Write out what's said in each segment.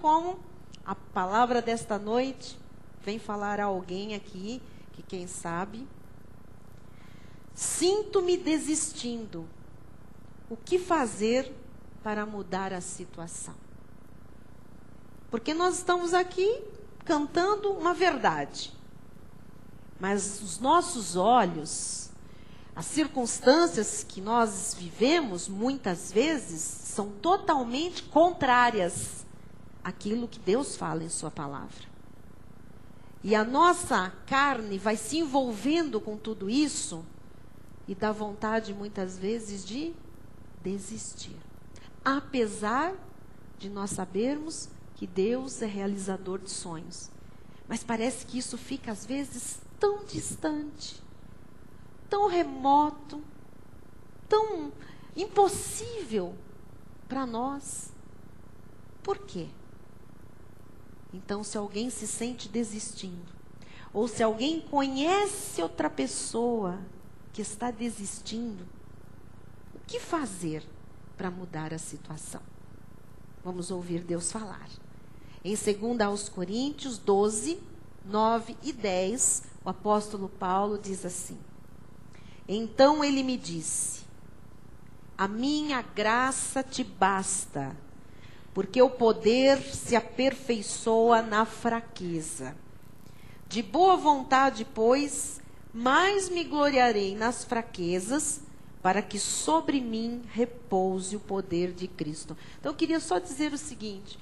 como a palavra desta noite vem falar a alguém aqui, que quem sabe, sinto-me desistindo. O que fazer para mudar a situação? Porque nós estamos aqui cantando uma verdade. Mas os nossos olhos, as circunstâncias que nós vivemos, muitas vezes, são totalmente contrárias àquilo que Deus fala em sua palavra. E a nossa carne vai se envolvendo com tudo isso e dá vontade, muitas vezes, de desistir. Apesar de nós sabermos que Deus é realizador de sonhos. Mas parece que isso fica, às vezes, tão distante, tão remoto, tão impossível para nós. Por quê? Então, se alguém se sente desistindo, ou se alguém conhece outra pessoa que está desistindo, o que fazer para mudar a situação? Vamos ouvir Deus falar. Em 2 Coríntios 12, 9 e 10, o apóstolo Paulo diz assim: então ele me disse, a minha graça te basta, porque o poder se aperfeiçoa na fraqueza. De boa vontade, pois, mais me gloriarei nas fraquezas, para que sobre mim repouse o poder de Cristo. Então eu queria só dizer o seguinte: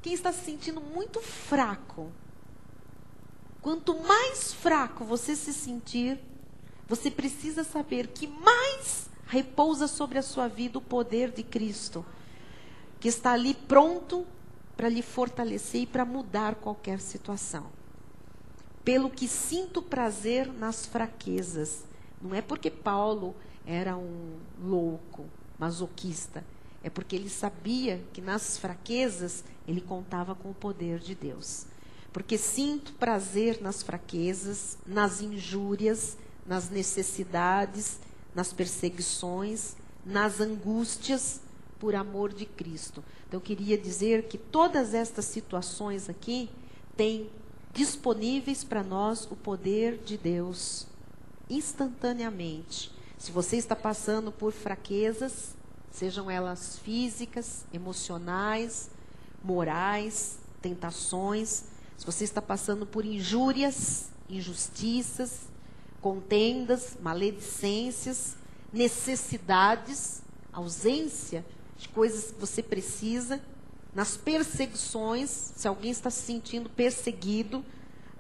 quem está se sentindo muito fraco, quanto mais fraco você se sentir, você precisa saber que mais repousa sobre a sua vida o poder de Cristo, que está ali pronto para lhe fortalecer e para mudar qualquer situação. Pelo que sinto prazer nas fraquezas. Não é porque Paulo era um louco, masoquista. É porque ele sabia que nas fraquezas ele contava com o poder de Deus. Porque sinto prazer nas fraquezas, nas injúrias, nas necessidades, nas perseguições, nas angústias, por amor de Cristo. Então eu queria dizer que todas estas situações aqui têm disponíveis para nós o poder de Deus, instantaneamente. Se você está passando por fraquezas, sejam elas físicas, emocionais, morais, tentações, se você está passando por injúrias, injustiças, contendas, maledicências, necessidades, ausência de coisas que você precisa, nas perseguições, se alguém está se sentindo perseguido,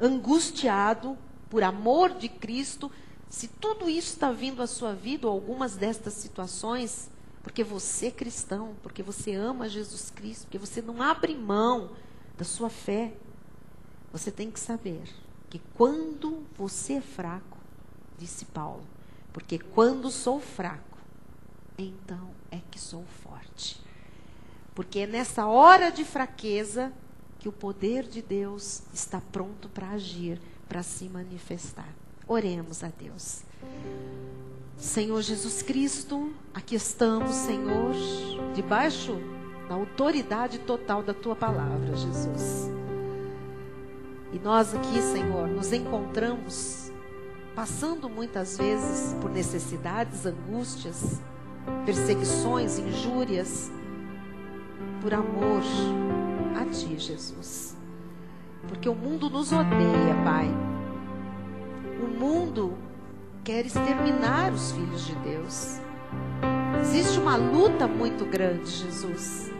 angustiado por amor de Cristo, se tudo isso está vindo à sua vida, ou algumas destas situações, porque você é cristão, porque você ama Jesus Cristo, porque você não abre mão da sua fé, você tem que saber que quando você é fraco, disse Paulo, porque quando sou fraco, então é que sou forte. Porque é nessa hora de fraqueza que o poder de Deus está pronto para agir, para se manifestar. Oremos a Deus. Senhor Jesus Cristo, aqui estamos, Senhor, debaixo da autoridade total da Tua palavra, Jesus. E nós aqui, Senhor, nos encontramos passando muitas vezes por necessidades, angústias, perseguições, injúrias, por amor a Ti, Jesus. Porque o mundo nos odeia, Pai. O mundo quer exterminar os filhos de Deus. Existe uma luta muito grande, Jesus,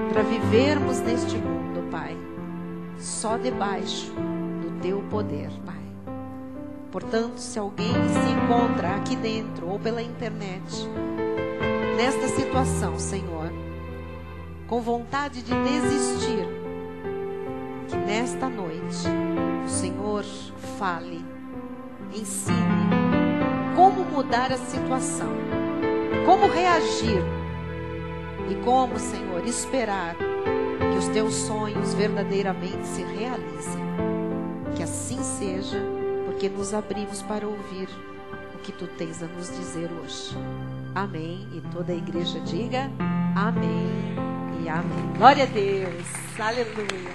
para vivermos neste mundo, Pai, só debaixo do Teu poder, Pai. Portanto, se alguém se encontra aqui dentro ou pela internet, nesta situação, Senhor, com vontade de desistir, que nesta noite o Senhor fale, ensine como mudar a situação, como reagir e como, Senhor, esperar que os Teus sonhos verdadeiramente se realizem. Que assim seja, porque nos abrimos para ouvir o que Tu tens a nos dizer hoje. Amém. E toda a igreja diga amém e amém. Glória a Deus. Aleluia.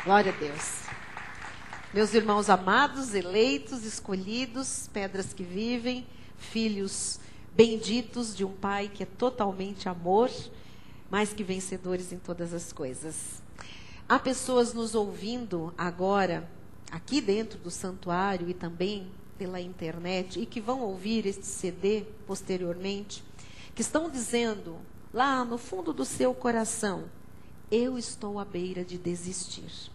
Glória a Deus. Meus irmãos amados, eleitos, escolhidos, pedras que vivem, filhos benditos de um Pai que é totalmente amor, mais que vencedores em todas as coisas. Há pessoas nos ouvindo agora, aqui dentro do santuário e também pela internet, e que vão ouvir este CD posteriormente, que estão dizendo, lá no fundo do seu coração, eu estou à beira de desistir.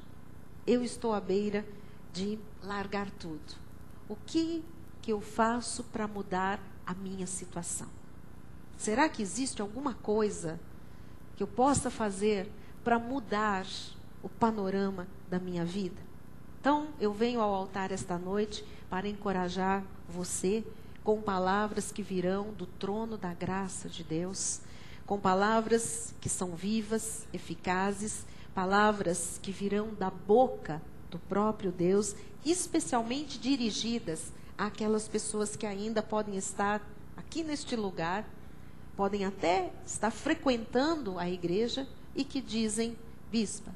Eu estou à beira de largar tudo. O que eu faço para mudar a minha situação? Será que existe alguma coisa que eu possa fazer para mudar o panorama da minha vida? Então, eu venho ao altar esta noite para encorajar você com palavras que virão do trono da graça de Deus, com palavras que são vivas, eficazes, palavras que virão da boca do próprio Deus, especialmente dirigidas àquelas pessoas que ainda podem estar aqui neste lugar, podem até estar frequentando a igreja e que dizem, bispa,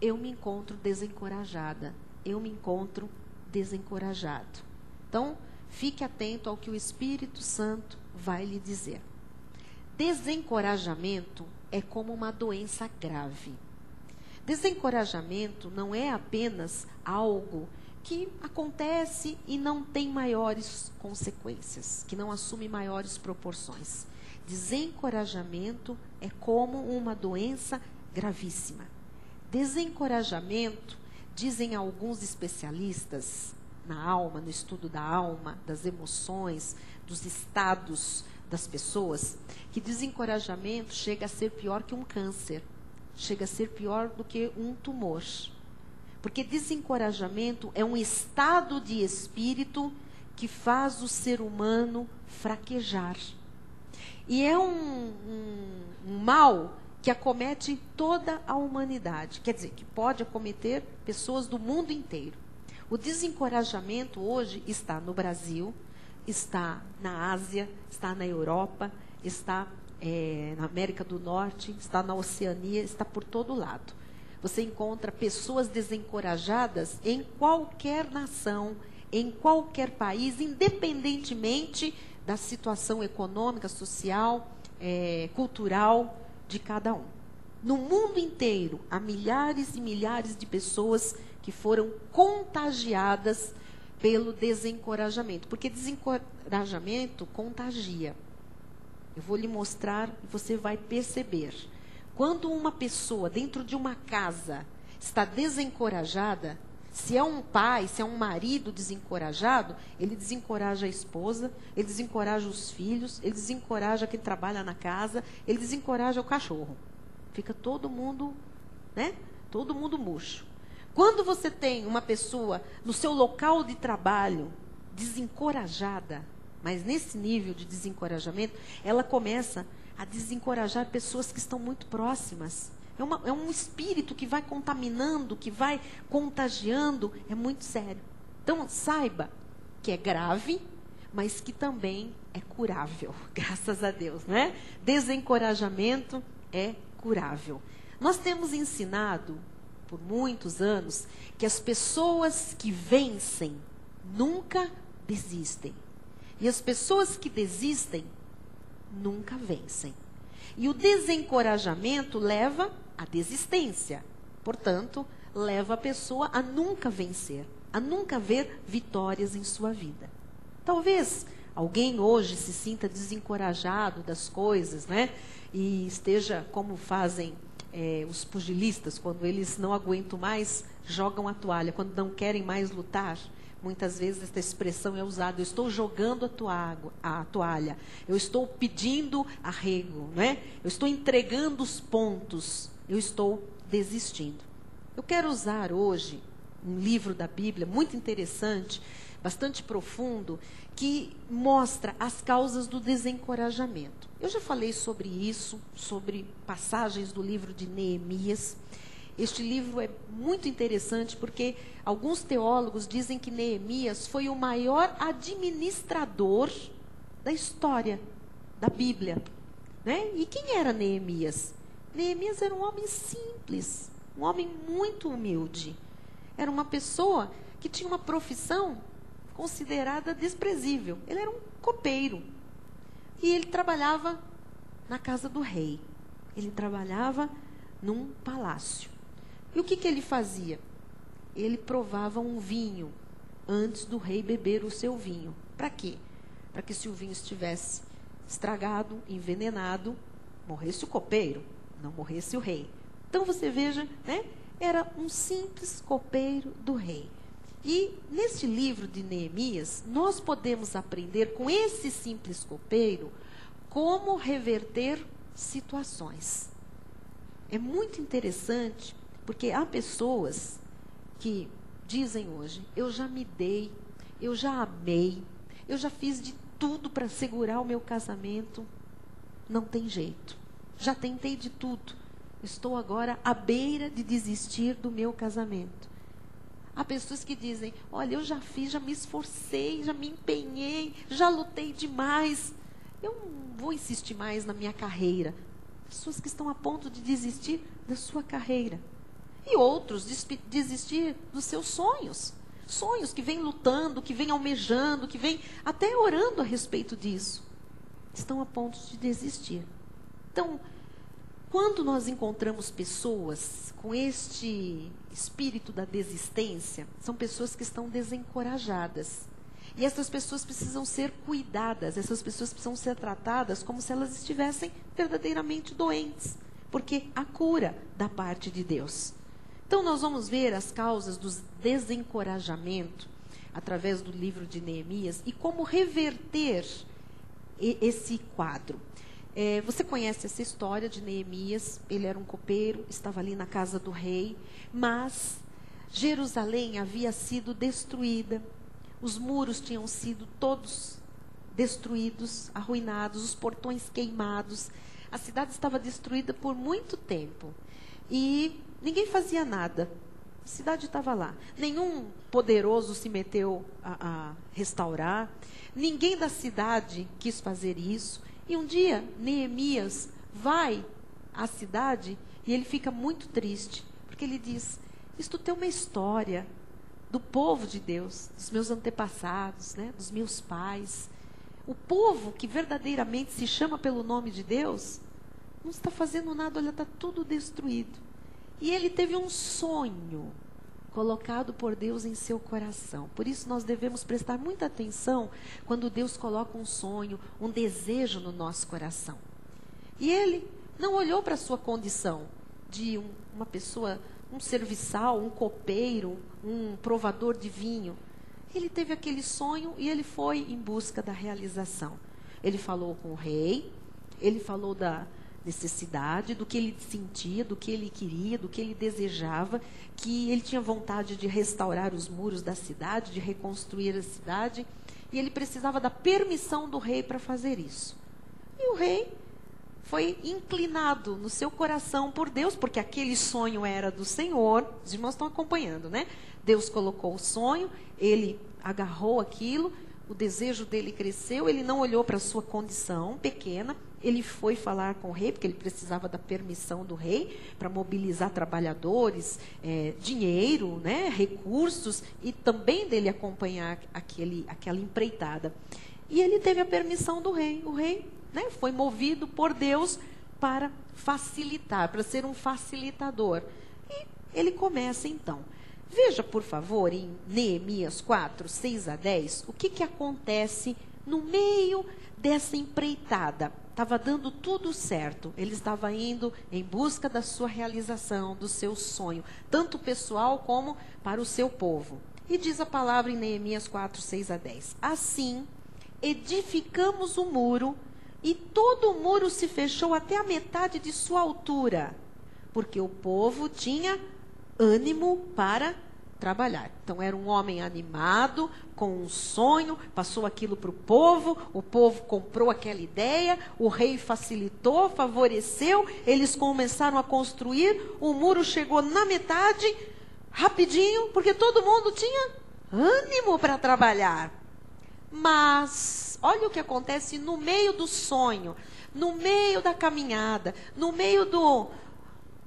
eu me encontro desencorajada, eu me encontro desencorajado. Então, fique atento ao que o Espírito Santo vai lhe dizer. Desencorajamento é como uma doença grave. Desencorajamento não é apenas algo que acontece e não tem maiores consequências, que não assume maiores proporções. Desencorajamento é como uma doença gravíssima. Desencorajamento, dizem alguns especialistas na alma, no estudo da alma, das emoções, dos estados das pessoas, que desencorajamento chega a ser pior que um câncer, chega a ser pior do que um tumor. Porque desencorajamento é um estado de espírito que faz o ser humano fraquejar. E é um mal que acomete toda a humanidade. Quer dizer, que pode acometer pessoas do mundo inteiro. O desencorajamento hoje está no Brasil, está na Ásia, está na Europa, está na América do Norte, está na Oceania, está por todo lado. Você encontra pessoas desencorajadas em qualquer nação, em qualquer país, independentemente da situação econômica, social, cultural de cada um. No mundo inteiro, há milhares e milhares de pessoas que foram contagiadas pelo desencorajamento, porque desencorajamento contagia. Eu vou lhe mostrar e você vai perceber. Quando uma pessoa dentro de uma casa está desencorajada, se é um pai, se é um marido desencorajado, ele desencoraja a esposa, ele desencoraja os filhos, ele desencoraja quem trabalha na casa, ele desencoraja o cachorro. Fica todo mundo, né? Todo mundo murcho. Quando você tem uma pessoa no seu local de trabalho desencorajada, mas nesse nível de desencorajamento, ela começa a desencorajar pessoas que estão muito próximas. É um espírito que vai contaminando, que vai contagiando, é muito sério. Então, saiba que é grave, mas que também é curável, graças a Deus, né? Desencorajamento é curável. Nós temos ensinado, por muitos anos, que as pessoas que vencem nunca desistem. E as pessoas que desistem nunca vencem. E o desencorajamento leva à desistência. Portanto, leva a pessoa a nunca vencer, a nunca ver vitórias em sua vida. Talvez alguém hoje se sinta desencorajado das coisas, né? E esteja como fazem os pugilistas, quando eles não aguentam mais, jogam a toalha, quando não querem mais lutar. Muitas vezes esta expressão é usada, eu estou jogando a toalha, eu estou pedindo arrego, né? Eu estou entregando os pontos, eu estou desistindo. Eu quero usar hoje um livro da Bíblia muito interessante, bastante profundo, que mostra as causas do desencorajamento. Eu já falei sobre isso, sobre passagens do livro de Neemias. Este livro é muito interessante porque alguns teólogos dizem que Neemias foi o maior administrador da história da Bíblia. né? E quem era Neemias? Neemias era um homem simples, um homem muito humilde. Era uma pessoa que tinha uma profissão considerada desprezível. Ele era um copeiro. E ele trabalhava na casa do rei. Ele trabalhava num palácio. E o que ele fazia? Ele provava um vinho antes do rei beber o seu vinho. Para quê? Para que se o vinho estivesse estragado, envenenado, morresse o copeiro, não morresse o rei. Então você veja, né? Era um simples copeiro do rei. E neste livro de Neemias, nós podemos aprender com esse simples copeiro como reverter situações. É muito interessante, porque há pessoas que dizem hoje: eu já me dei, eu já amei, eu já fiz de tudo para segurar o meu casamento, não tem jeito, já tentei de tudo, estou agora à beira de desistir do meu casamento. Há pessoas que dizem: olha, eu já fiz, já me esforcei, já me empenhei, já lutei demais, eu não vou insistir mais na minha carreira. Pessoas que estão a ponto de desistir da sua carreira. E outros desistir dos seus sonhos. Sonhos que vêm lutando, que vêm almejando, que vêm até orando a respeito disso. Estão a ponto de desistir. Então, quando nós encontramos pessoas com este espírito da desistência, são pessoas que estão desencorajadas. E essas pessoas precisam ser cuidadas, essas pessoas precisam ser tratadas como se elas estivessem verdadeiramente doentes, porque há cura da parte de Deus. Então nós vamos ver as causas do desencorajamento através do livro de Neemias e como reverter esse quadro. Você conhece essa história de Neemias? Ele era um copeiro, estava ali na casa do rei, mas Jerusalém havia sido destruída. Os muros tinham sido todos destruídos, arruinados, os portões queimados. A cidade estava destruída por muito tempo. E ninguém fazia nada. A cidade estava lá. Nenhum poderoso se meteu a restaurar. Ninguém da cidade quis fazer isso. E um dia, Neemias vai à cidade e ele fica muito triste. Porque ele diz: isto tem uma história do povo de Deus, dos meus antepassados, né, dos meus pais. O povo que verdadeiramente se chama pelo nome de Deus, não está fazendo nada, olha, está tudo destruído. E ele teve um sonho colocado por Deus em seu coração. Por isso nós devemos prestar muita atenção quando Deus coloca um sonho, um desejo no nosso coração. E ele não olhou para a sua condição de uma pessoa, um serviçal, um copeiro, um provador de vinho. Ele teve aquele sonho e ele foi em busca da realização. Ele falou com o rei, ele falou da necessidade, do que ele sentia, do que ele queria, do que ele desejava, que ele tinha vontade de restaurar os muros da cidade, de reconstruir a cidade, e ele precisava da permissão do rei para fazer isso. E o rei foi inclinado no seu coração por Deus, porque aquele sonho era do Senhor. Os irmãos estão acompanhando, né? Deus colocou o sonho, ele agarrou aquilo, o desejo dele cresceu, ele não olhou para a sua condição pequena, ele foi falar com o rei, porque ele precisava da permissão do rei para mobilizar trabalhadores, dinheiro, né, recursos, e também dele acompanhar aquela empreitada. E ele teve a permissão do rei. O rei, né, foi movido por Deus para facilitar, para ser um facilitador. E ele começa então. Veja, por favor, em Neemias 4, 6 a 10, o que acontece no meio dessa empreitada. Estava dando tudo certo. Ele estava indo em busca da sua realização, do seu sonho, tanto pessoal como para o seu povo. E diz a palavra em Neemias 4, 6 a 10. Assim, edificamos o muro, e todo o muro se fechou até a metade de sua altura, porque o povo tinha ânimo para trabalhar. Então era um homem animado, com um sonho, passou aquilo para o povo comprou aquela ideia, o rei facilitou, favoreceu, eles começaram a construir, o muro chegou na metade, rapidinho, porque todo mundo tinha ânimo para trabalhar. Mas olha o que acontece no meio do sonho, no meio da caminhada, no meio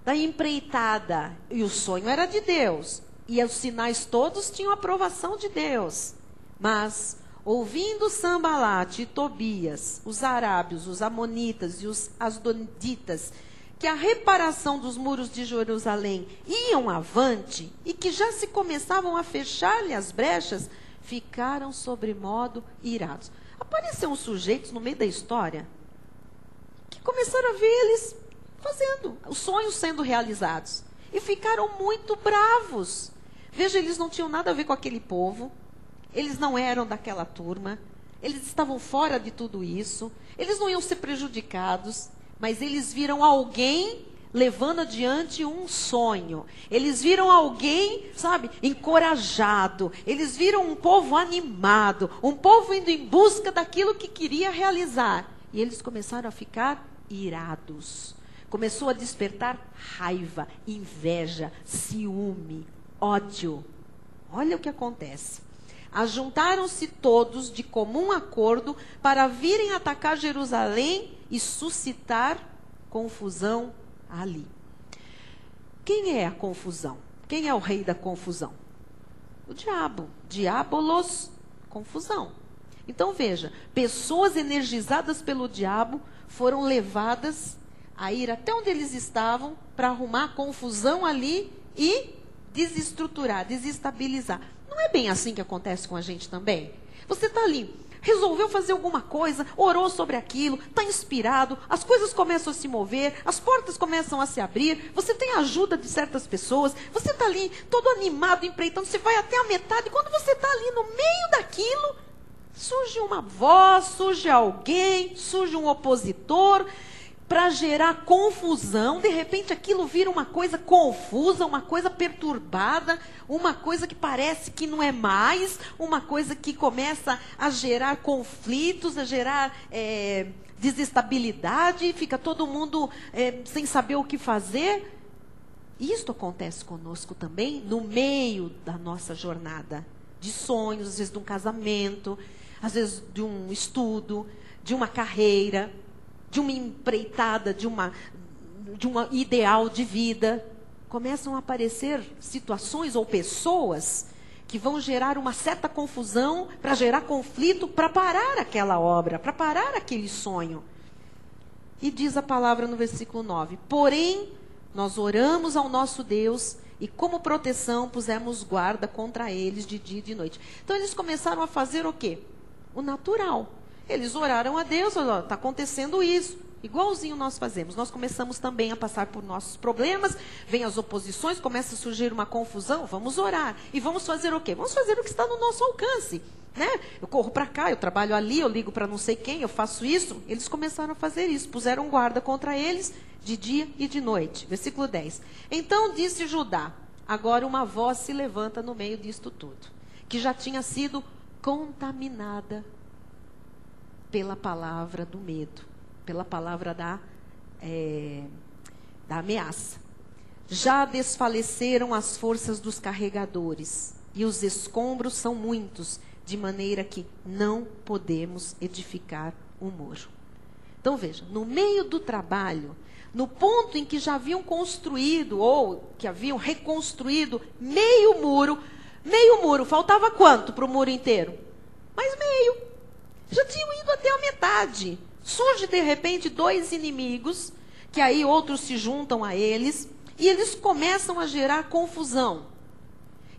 da empreitada. E o sonho era de Deus. E os sinais todos tinham aprovação de Deus. Mas, ouvindo Sambalate e Tobias, os arábios, os amonitas e os asdoditas, que a reparação dos muros de Jerusalém iam avante e que já se começavam a fechar-lhe as brechas, ficaram sobremodo irados. Apareceram sujeitos no meio da história que começaram a ver eles fazendo, os sonhos sendo realizados. E ficaram muito bravos. Veja, eles não tinham nada a ver com aquele povo. Eles não eram daquela turma. Eles estavam fora de tudo isso. Eles não iam ser prejudicados. Mas eles viram alguém levando adiante um sonho. Eles viram alguém, sabe, encorajado. Eles viram um povo animado. Um povo indo em busca daquilo que queria realizar. E eles começaram a ficar irados. Começou a despertar raiva, inveja, ciúme, ódio. Olha o que acontece. Ajuntaram-se todos de comum acordo para virem atacar Jerusalém e suscitar confusão ali. Quem é a confusão? Quem é o rei da confusão? O diabo. Diabolos, confusão. Então veja, pessoas energizadas pelo diabo foram levadas a ir até onde eles estavam para arrumar confusão ali e desestruturar, desestabilizar. Não é bem assim que acontece com a gente também? Você está ali, resolveu fazer alguma coisa, orou sobre aquilo, está inspirado, as coisas começam a se mover, as portas começam a se abrir, você tem a ajuda de certas pessoas, você está ali todo animado, empreitando, você vai até a metade, quando você está ali no meio daquilo, surge uma voz, surge alguém, surge um opositor, para gerar confusão, de repente aquilo vira uma coisa confusa, uma coisa perturbada, uma coisa que parece que não é mais, uma coisa que começa a gerar conflitos, a gerar desestabilidade, fica todo mundo sem saber o que fazer. Isto acontece conosco também, no meio da nossa jornada de sonhos, às vezes de um casamento, às vezes de um estudo, de uma carreira, de uma empreitada, de um ideal de vida. Começam a aparecer situações ou pessoas que vão gerar uma certa confusão, para gerar conflito, para parar aquela obra, para parar aquele sonho. E diz a palavra no versículo 9: porém, nós oramos ao nosso Deus e como proteção pusemos guarda contra eles de dia e de noite. Então eles começaram a fazer o quê? O natural. Eles oraram a Deus, está acontecendo isso. Igualzinho nós fazemos. Nós começamos também a passar por nossos problemas, vem as oposições, começa a surgir uma confusão, vamos orar. E vamos fazer o quê? Vamos fazer o que está no nosso alcance. Né? Eu corro para cá, eu trabalho ali, eu ligo para não sei quem, eu faço isso. Eles começaram a fazer isso, puseram guarda contra eles de dia e de noite. Versículo 10. Então disse Judá, agora uma voz se levanta no meio disto tudo, que já tinha sido contaminada pela palavra do medo, pela palavra da ameaça. Já desfaleceram as forças dos carregadores, e os escombros são muitos, de maneira que não podemos edificar o muro. Então veja, no meio do trabalho, no ponto em que já haviam construído, ou que haviam reconstruído meio muro, faltava quanto para o muro inteiro? Mais meio. Já tinham ido até a metade. Surge de repente 2 inimigos, que aí outros se juntam a eles, e eles começam a gerar confusão.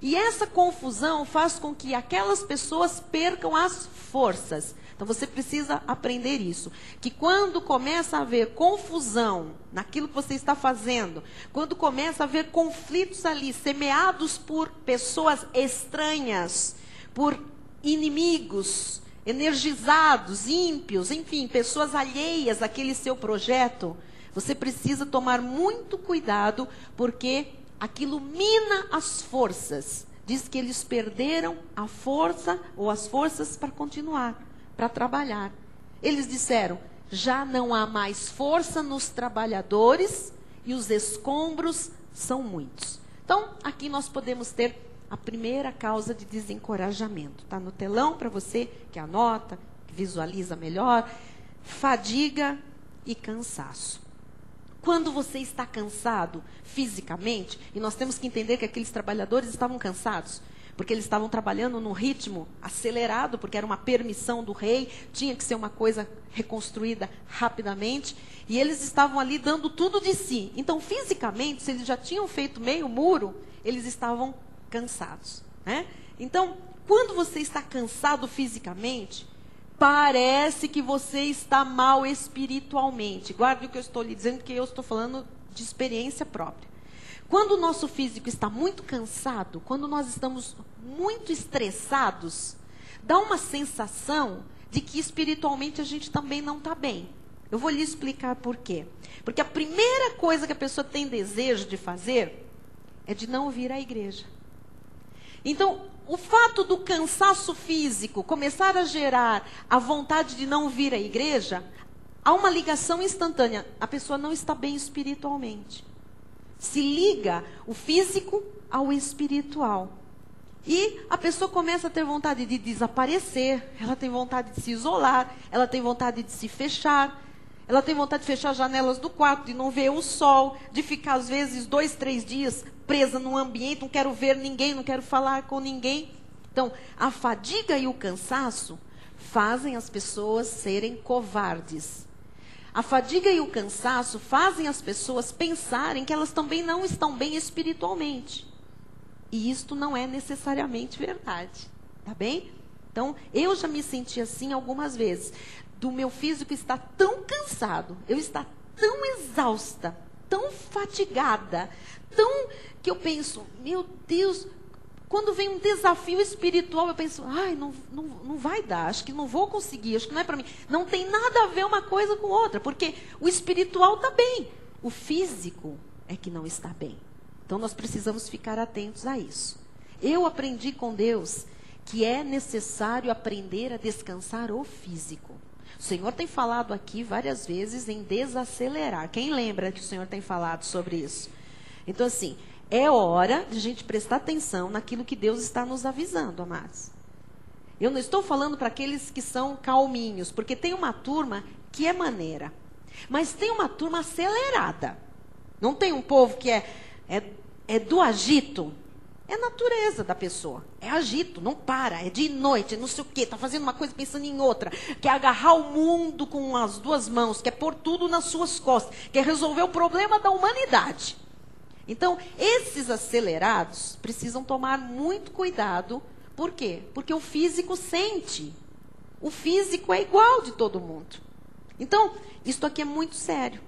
E essa confusão faz com que aquelas pessoas percam as forças. Então você precisa aprender isso. Que quando começa a haver confusão naquilo que você está fazendo, quando começa a haver conflitos ali, semeados por pessoas estranhas, por inimigos, energizados, ímpios, enfim, pessoas alheias àquele seu projeto, você precisa tomar muito cuidado, porque aquilo mina as forças. Diz que eles perderam a força, ou as forças para continuar, para trabalhar. Eles disseram, já não há mais força nos trabalhadores, e os escombros são muitos. Então, aqui nós podemos ter a primeira causa de desencorajamento. Está no telão para você que anota, que visualiza melhor. Fadiga e cansaço. Quando você está cansado fisicamente, e nós temos que entender que aqueles trabalhadores estavam cansados, porque eles estavam trabalhando num ritmo acelerado, porque era uma permissão do rei, tinha que ser uma coisa reconstruída rapidamente, e eles estavam ali dando tudo de si. Então, fisicamente, se eles já tinham feito meio muro, eles estavam cansados, né? Então, quando você está cansado fisicamente, parece que você está mal espiritualmente. Guarde o que eu estou lhe dizendo, porque eu estou falando de experiência própria. Quando o nosso físico está muito cansado, quando nós estamos muito estressados, dá uma sensação de que espiritualmente a gente também não está bem. Eu vou lhe explicar por quê. Porque a primeira coisa que a pessoa tem desejo de fazer é de não vir à igreja. Então, o fato do cansaço físico começar a gerar a vontade de não vir à igreja, há uma ligação instantânea. A pessoa não está bem espiritualmente. Se liga o físico ao espiritual. E a pessoa começa a ter vontade de desaparecer, ela tem vontade de se isolar, ela tem vontade de se fechar, ela tem vontade de fechar as janelas do quarto, de não ver o sol, de ficar às vezes 2, 3 dias presa num ambiente, não quero ver ninguém, não quero falar com ninguém. Então, a fadiga e o cansaço fazem as pessoas serem covardes. A fadiga e o cansaço fazem as pessoas pensarem que elas também não estão bem espiritualmente. E isto não é necessariamente verdade, tá bem? Então, eu já me senti assim algumas vezes. Do meu físico estar tão cansado, eu estar tão exausta, tão fatigada, tão que eu penso, meu Deus, quando vem um desafio espiritual, eu penso, ai, não vai dar, acho que não vou conseguir, acho que não é para mim. Não tem nada a ver uma coisa com outra, porque o espiritual está bem, o físico é que não está bem. Então, nós precisamos ficar atentos a isso. Eu aprendi com Deus que é necessário aprender a descansar o físico. O Senhor tem falado aqui várias vezes em desacelerar. Quem lembra que o Senhor tem falado sobre isso? Então, assim, é hora de a gente prestar atenção naquilo que Deus está nos avisando, amados. Eu não estou falando para aqueles que são calminhos, porque tem uma turma que é maneira, mas tem uma turma acelerada. Não tem um povo que é do agito. É natureza da pessoa. É agito, não para, é de noite, é não sei o quê, está fazendo uma coisa pensando em outra. Quer agarrar o mundo com as duas mãos, quer pôr tudo nas suas costas, quer resolver o problema da humanidade. Então, esses acelerados precisam tomar muito cuidado. Por quê? Porque o físico sente. O físico é igual de todo mundo. Então, isso aqui é muito sério.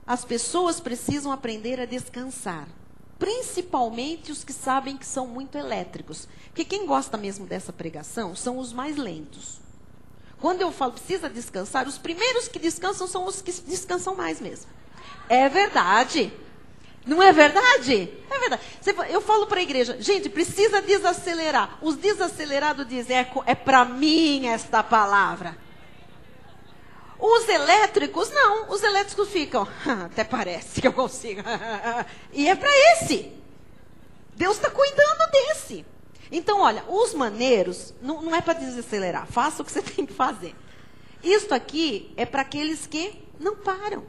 As pessoas precisam aprender a descansar. Principalmente os que sabem que são muito elétricos. Porque quem gosta mesmo dessa pregação são os mais lentos. Quando eu falo precisa descansar, os primeiros que descansam são os que descansam mais mesmo. É verdade. Não é verdade? É verdade. Eu falo para a igreja, gente, precisa desacelerar. Os desacelerados dizem, é para mim esta palavra. Os elétricos, não. Os elétricos ficam, até parece que eu consigo. E é para esse. Deus está cuidando desse. Então, olha, os maneiros, não é para desacelerar. Faça o que você tem que fazer. Isto aqui é para aqueles que não param.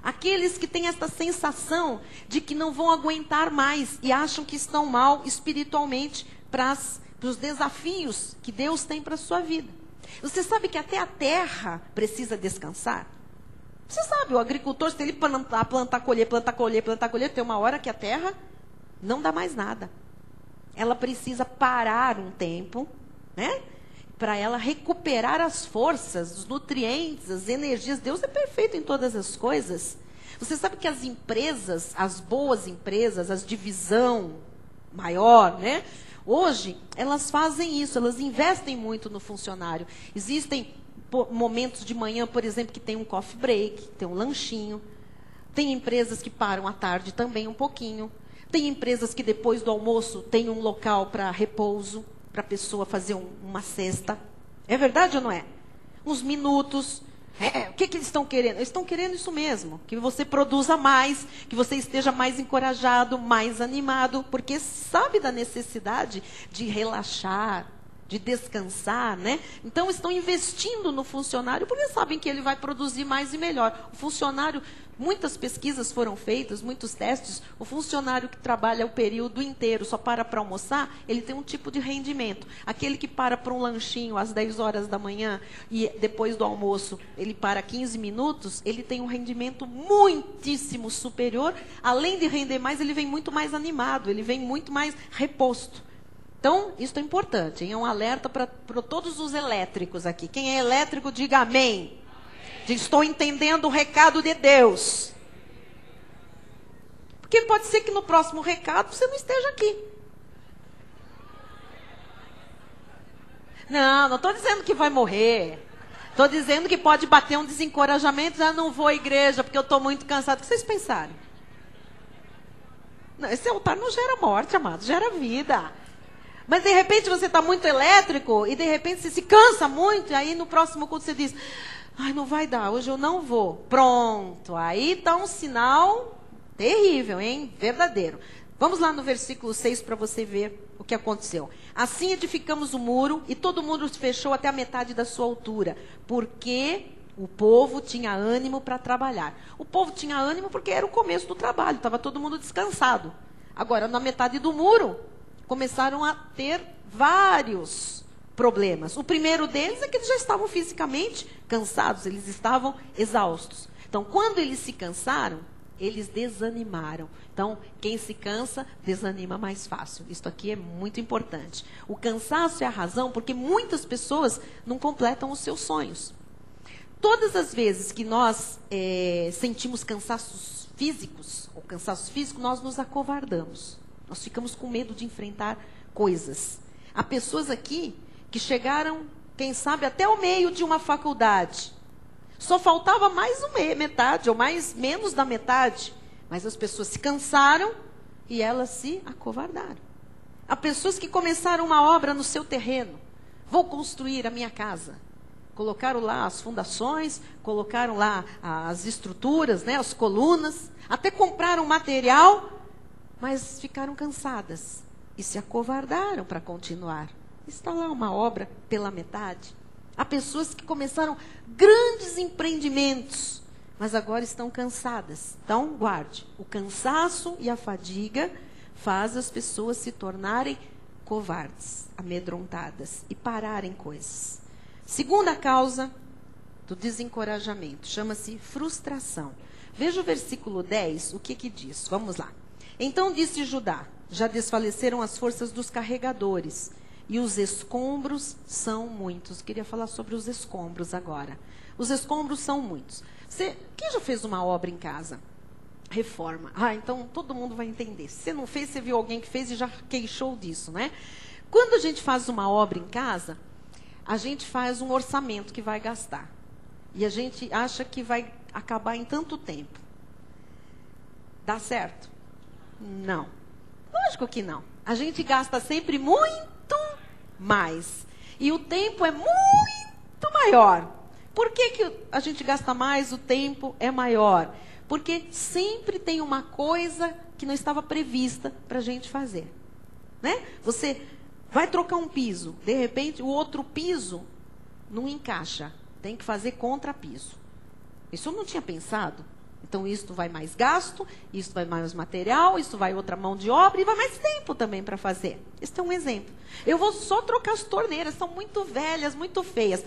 Aqueles que têm esta sensação de que não vão aguentar mais e acham que estão mal espiritualmente para os desafios que Deus tem para a sua vida. Você sabe que até a terra precisa descansar? Você sabe, o agricultor, se ele plantar, colher, tem uma hora que a terra não dá mais nada. Ela precisa parar um tempo, né? Para ela recuperar as forças, os nutrientes, as energias. Deus é perfeito em todas as coisas. Você sabe que as empresas, as boas empresas, as divisão maior, né? Hoje, elas fazem isso, elas investem muito no funcionário. Existem momentos de manhã, por exemplo, que tem um coffee break, tem um lanchinho. Tem empresas que param à tarde também um pouquinho. Tem empresas que depois do almoço tem um local para repouso, para a pessoa fazer uma cesta. É verdade ou não é? Uns minutos. O que eles estão querendo? Eles estão querendo isso mesmo. Que você produza mais, que você esteja mais encorajado, mais animado. Porque sabe da necessidade de relaxar, de descansar, né? Então estão investindo no funcionário porque sabem que ele vai produzir mais e melhor. O funcionário, muitas pesquisas foram feitas, muitos testes, o funcionário que trabalha o período inteiro, só para almoçar, ele tem um tipo de rendimento. Aquele que para um lanchinho às 10 horas da manhã e depois do almoço ele para 15 minutos, ele tem um rendimento muitíssimo superior. Além de render mais, ele vem muito mais animado, ele vem muito mais reposto. Então, isso é importante, hein? É um alerta para todos os elétricos aqui. Quem é elétrico, diga amém. Diz, estou entendendo o recado de Deus. Porque pode ser que no próximo recado você não esteja aqui. Não estou dizendo que vai morrer. Estou dizendo que pode bater um desencorajamento. Já não vou à igreja porque eu estou muito cansado. O que vocês pensaram? Não, esse altar não gera morte, amado, gera vida. Mas de repente você está muito elétrico e de repente você se cansa muito. E aí no próximo culto você diz, ai, não vai dar, hoje eu não vou. Pronto, aí está um sinal terrível, hein? Verdadeiro. Vamos lá no versículo 6 para você ver o que aconteceu. Assim edificamos o muro e todo mundo se fechou até a metade da sua altura, porque o povo tinha ânimo para trabalhar. O povo tinha ânimo porque era o começo do trabalho, estava todo mundo descansado. Agora, na metade do muro, começaram a ter vários problemas. O primeiro deles é que eles já estavam fisicamente cansados, eles estavam exaustos. Então, quando eles se cansaram, eles desanimaram. Então, quem se cansa, desanima mais fácil. Isso aqui é muito importante. O cansaço é a razão porque muitas pessoas não completam os seus sonhos. Todas as vezes que nós sentimos cansaços físicos, ou cansaço físico, nós nos acovardamos. Nós ficamos com medo de enfrentar coisas. Há pessoas aqui que chegaram, quem sabe, até o meio de uma faculdade. Só faltava mais metade, ou menos da metade. Mas as pessoas se cansaram e elas se acovardaram. Há pessoas que começaram uma obra no seu terreno. Vou construir a minha casa. Colocaram lá as fundações, colocaram lá as estruturas, né, as colunas. Até compraram material, mas ficaram cansadas e se acovardaram para continuar. Está lá uma obra pela metade. Há pessoas que começaram grandes empreendimentos, mas agora estão cansadas. Então, guarde, o cansaço e a fadiga faz as pessoas se tornarem covardes, amedrontadas e pararem coisas. Segunda causa do desencorajamento, chama-se frustração. Veja o versículo 10, o que diz? Vamos lá. Então disse Judá, já desfaleceram as forças dos carregadores, e os escombros são muitos. Queria falar sobre os escombros agora. Os escombros são muitos. Quem já fez uma obra em casa? Reforma. Então todo mundo vai entender. Se você não fez, você viu alguém que fez e já queixou disso, né? Quando a gente faz uma obra em casa, a gente faz um orçamento que vai gastar. E a gente acha que vai acabar em tanto tempo. Dá certo? Não. Lógico que não. A gente gasta sempre muito mais. E o tempo é muito maior. Por que a gente gasta mais, o tempo é maior? Porque sempre tem uma coisa que não estava prevista para a gente fazer. Né? Você vai trocar um piso, de repente o outro piso não encaixa. Tem que fazer contrapiso. Isso eu não tinha pensado. Então, isso vai mais gasto, isso vai mais material, isso vai outra mão de obra e vai mais tempo também para fazer. Esse é um exemplo. Eu vou só trocar as torneiras, são muito velhas, muito feias.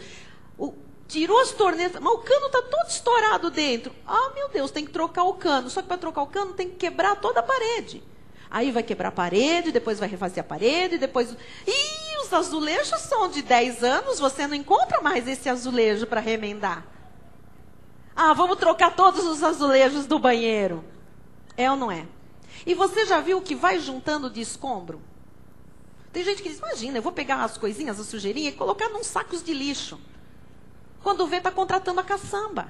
Tirou as torneiras, mas o cano está todo estourado dentro. Ah, meu Deus, tem que trocar o cano. Só que para trocar o cano tem que quebrar toda a parede. Aí vai quebrar a parede, depois vai refazer a parede, depois... Ih, os azulejos são de 10 anos, você não encontra mais esse azulejo para remendar. Ah, vamos trocar todos os azulejos do banheiro. É ou não é? E você já viu o que vai juntando de escombro? Tem gente que diz, imagina, eu vou pegar as coisinhas, a sujeirinha e colocar num sacos de lixo. Quando vê, está contratando a caçamba.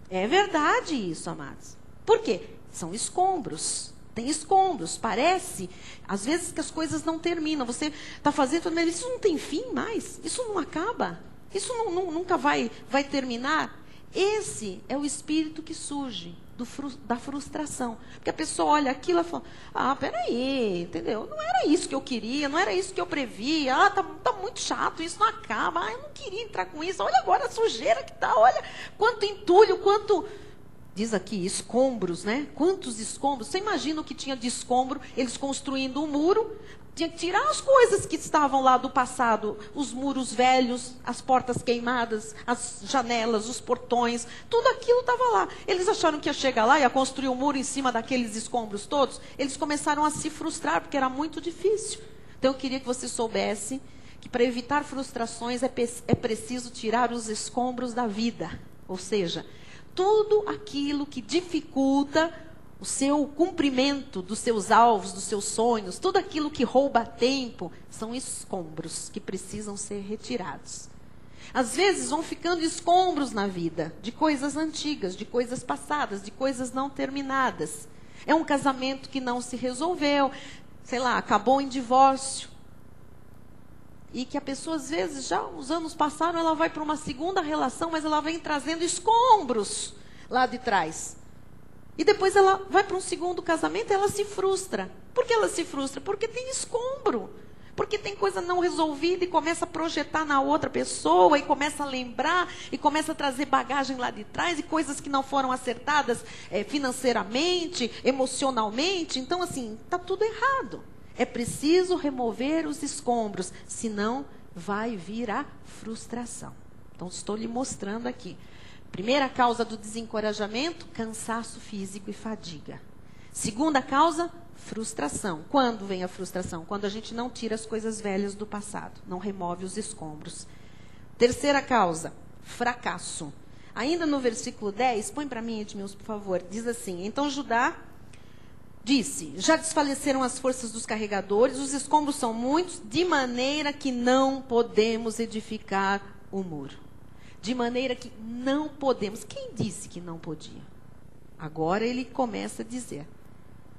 É verdade isso, amados. Por quê? São escombros. Tem escombros. Parece, às vezes, que as coisas não terminam. Você está fazendo, mas isso não tem fim mais. Isso não acaba. Isso nunca vai terminar. Esse é o espírito que surge da frustração. Porque a pessoa olha aquilo e fala, peraí, entendeu? Não era isso que eu queria, não era isso que eu previa. Tá muito chato, isso não acaba. Eu não queria entrar com isso. Olha agora a sujeira que tá, olha quanto entulho, quanto... Diz aqui, escombros, né? Quantos escombros? Você imagina o que tinha de escombro, eles construindo um muro, tinha que tirar as coisas que estavam lá do passado, os muros velhos, as portas queimadas, as janelas, os portões, tudo aquilo estava lá. Eles acharam que ia chegar lá e ia construir um muro em cima daqueles escombros todos. Eles começaram a se frustrar, porque era muito difícil. Então eu queria que você soubesse que para evitar frustrações é preciso tirar os escombros da vida. Ou seja, tudo aquilo que dificulta o seu cumprimento dos seus alvos, dos seus sonhos, tudo aquilo que rouba tempo, são escombros que precisam ser retirados. Às vezes vão ficando escombros na vida, de coisas antigas, de coisas passadas, de coisas não terminadas. É um casamento que não se resolveu, sei lá, acabou em divórcio. E que a pessoa, às vezes, já os anos passaram, ela vai para uma segunda relação, mas ela vem trazendo escombros lá de trás. E depois ela vai para um segundo casamento e ela se frustra. Por que ela se frustra? Porque tem escombro. Porque tem coisa não resolvida e começa a projetar na outra pessoa, e começa a lembrar, e começa a trazer bagagem lá de trás, e coisas que não foram acertadas financeiramente, emocionalmente. Então, assim, está tudo errado. É preciso remover os escombros, senão vai vir a frustração. Então, estou lhe mostrando aqui. Primeira causa do desencorajamento, cansaço físico e fadiga. Segunda causa, frustração. Quando vem a frustração? Quando a gente não tira as coisas velhas do passado, não remove os escombros. Terceira causa, fracasso. Ainda no versículo 10, põe para mim, Edmilson, por favor, diz assim, então Judá disse, já desfaleceram as forças dos carregadores, os escombros são muitos, de maneira que não podemos edificar o muro. De maneira que não podemos. Quem disse que não podia? Agora ele começa a dizer.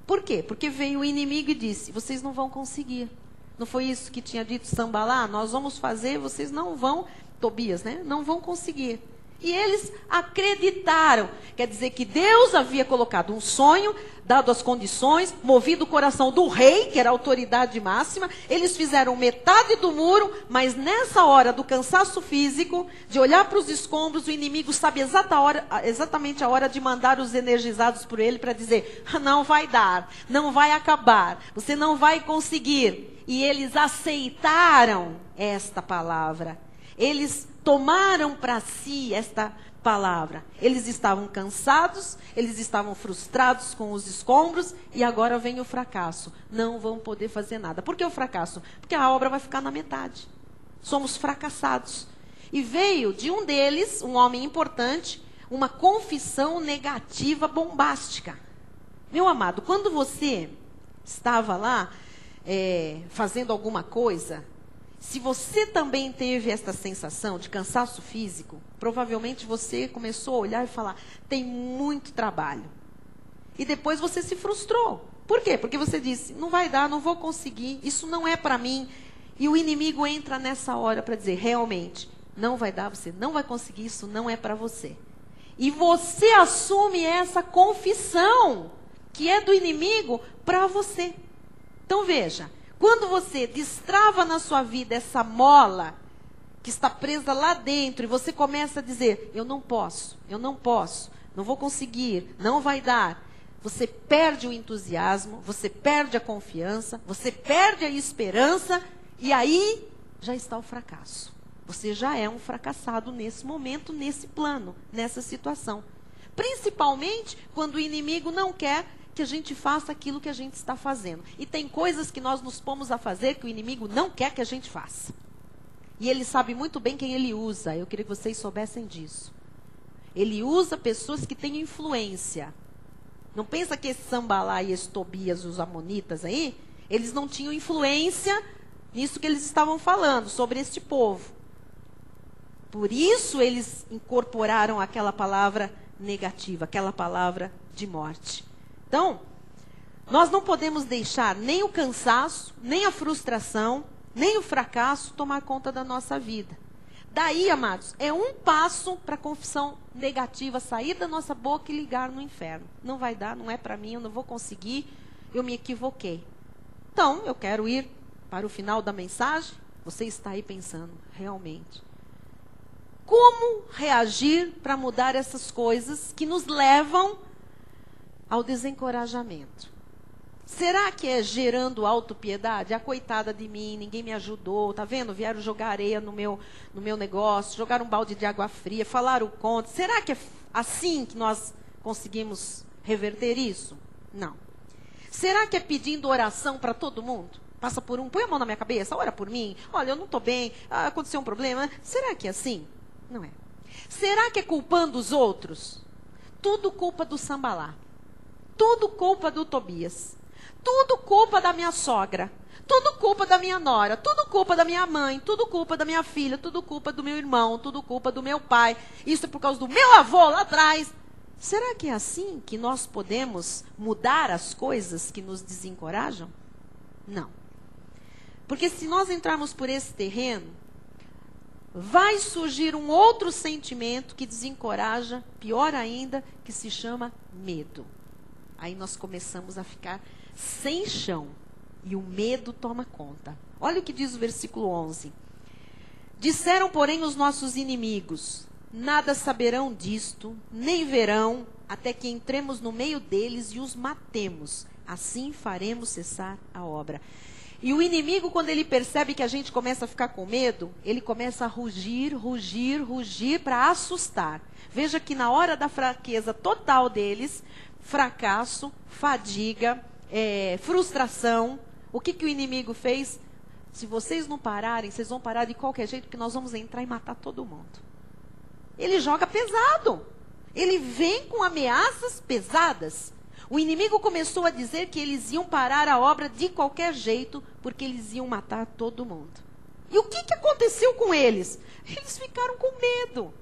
Por quê? Porque veio o inimigo e disse, vocês não vão conseguir. Não foi isso que tinha dito Sambalá? Nós vamos fazer, vocês não vão, Tobias, né? Não vão conseguir. E eles acreditaram. Quer dizer que Deus havia colocado um sonho, dado as condições, movido o coração do rei, que era a autoridade máxima. Eles fizeram metade do muro, mas nessa hora do cansaço físico, de olhar para os escombros, o inimigo sabe exatamente a hora de mandar os energizados por ele para dizer, não vai dar, não vai acabar, você não vai conseguir. E eles aceitaram esta palavra. Eles tomaram para si esta palavra. Eles estavam cansados, eles estavam frustrados com os escombros e agora vem o fracasso. Não vão poder fazer nada. Por que o fracasso? Porque a obra vai ficar na metade. Somos fracassados. E veio de um deles, um homem importante, uma confissão negativa bombástica. Meu amado, quando você estava lá fazendo alguma coisa, se você também teve esta sensação de cansaço físico, provavelmente você começou a olhar e falar, tem muito trabalho. E depois você se frustrou. Por quê? Porque você disse, não vai dar, não vou conseguir, isso não é para mim. E o inimigo entra nessa hora para dizer, realmente, não vai dar, você não vai conseguir, isso não é para você. E você assume essa confissão, que é do inimigo, para você. Então veja, quando você destrava na sua vida essa mola que está presa lá dentro e você começa a dizer, eu não posso, não vou conseguir, não vai dar. Você perde o entusiasmo, você perde a confiança, você perde a esperança e aí já está o fracasso. Você já é um fracassado nesse momento, nesse plano, nessa situação. Principalmente quando o inimigo não quer que a gente faça aquilo que a gente está fazendo. E tem coisas que nós nos pomos a fazer que o inimigo não quer que a gente faça. E ele sabe muito bem quem ele usa. Eu queria que vocês soubessem disso. Ele usa pessoas que têm influência. Não pensa que esse Sambalá e esse Tobias, os amonitas aí, eles não tinham influência nisso que eles estavam falando, sobre este povo. Por isso eles incorporaram aquela palavra negativa, aquela palavra de morte. Então, nós não podemos deixar nem o cansaço, nem a frustração, nem o fracasso tomar conta da nossa vida. Daí, amados, é um passo para a confissão negativa sair da nossa boca e ligar no inferno. Não vai dar, não é para mim, eu não vou conseguir, eu me equivoquei. Então, eu quero ir para o final da mensagem. Você está aí pensando, realmente, como reagir para mudar essas coisas que nos levam ao desencorajamento? Será que é gerando autopiedade? A coitada de mim, ninguém me ajudou, tá vendo? Vieram jogar areia no meu negócio, jogaram um balde de água fria, falaram contra. Será que é assim que nós conseguimos reverter isso? Não. Será que é pedindo oração para todo mundo? Passa por um, põe a mão na minha cabeça, ora por mim. Olha, eu não estou bem, aconteceu um problema. Será que é assim? Não é. Será que é culpando os outros? Tudo culpa do Sambalá. Tudo culpa do Tobias. Tudo culpa da minha sogra. Tudo culpa da minha nora. Tudo culpa da minha mãe. Tudo culpa da minha filha. Tudo culpa do meu irmão. Tudo culpa do meu pai. Isso é por causa do meu avô lá atrás. Será que é assim que nós podemos mudar as coisas que nos desencorajam? Não. Porque se nós entrarmos por esse terreno, vai surgir um outro sentimento que desencoraja, pior ainda, que se chama medo. Aí nós começamos a ficar sem chão. E o medo toma conta. Olha o que diz o versículo 11. Disseram, porém, os nossos inimigos, nada saberão disto, nem verão, até que entremos no meio deles e os matemos. Assim faremos cessar a obra. E o inimigo, quando ele percebe que a gente começa a ficar com medo, ele começa a rugir, rugir, rugir para assustar. Veja que na hora da fraqueza total deles, fracasso, fadiga, frustração, o que o inimigo fez? Se vocês não pararem, vocês vão parar de qualquer jeito, porque nós vamos entrar e matar todo mundo. Ele joga pesado. Ele vem com ameaças pesadas. O inimigo começou a dizer que eles iam parar a obra de qualquer jeito, porque eles iam matar todo mundo. E o que aconteceu com eles? Eles ficaram com medo.